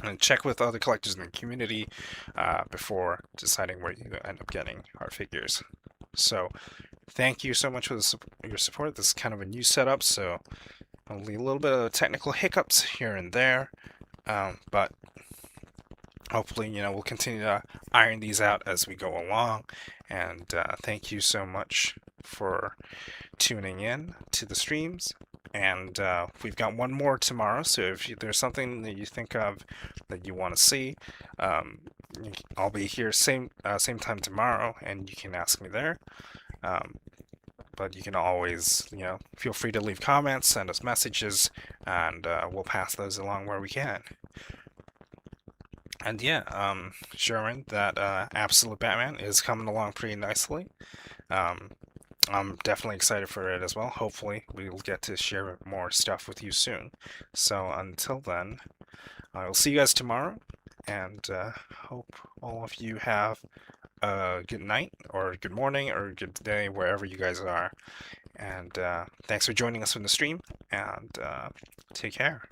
and check with other collectors in the community before deciding where you end up getting our figures. So thank you so much for your support. This is kind of a new setup, so only a little bit of technical hiccups here and there, but hopefully we'll continue to iron these out as we go along. And thank you so much for tuning in to the streams. And we've got one more tomorrow, so if there's something that you think of that you want to see, I'll be here same time tomorrow, and you can ask me there. But you can always feel free to leave comments, send us messages, and we'll pass those along where we can. And yeah, Sherman, that Absolute Batman is coming along pretty nicely. I'm definitely excited for it as well. Hopefully, we'll get to share more stuff with you soon. So until then, I will see you guys tomorrow, and hope all of you have a good night, or good morning, or good day, wherever you guys are. And thanks for joining us on the stream, and take care.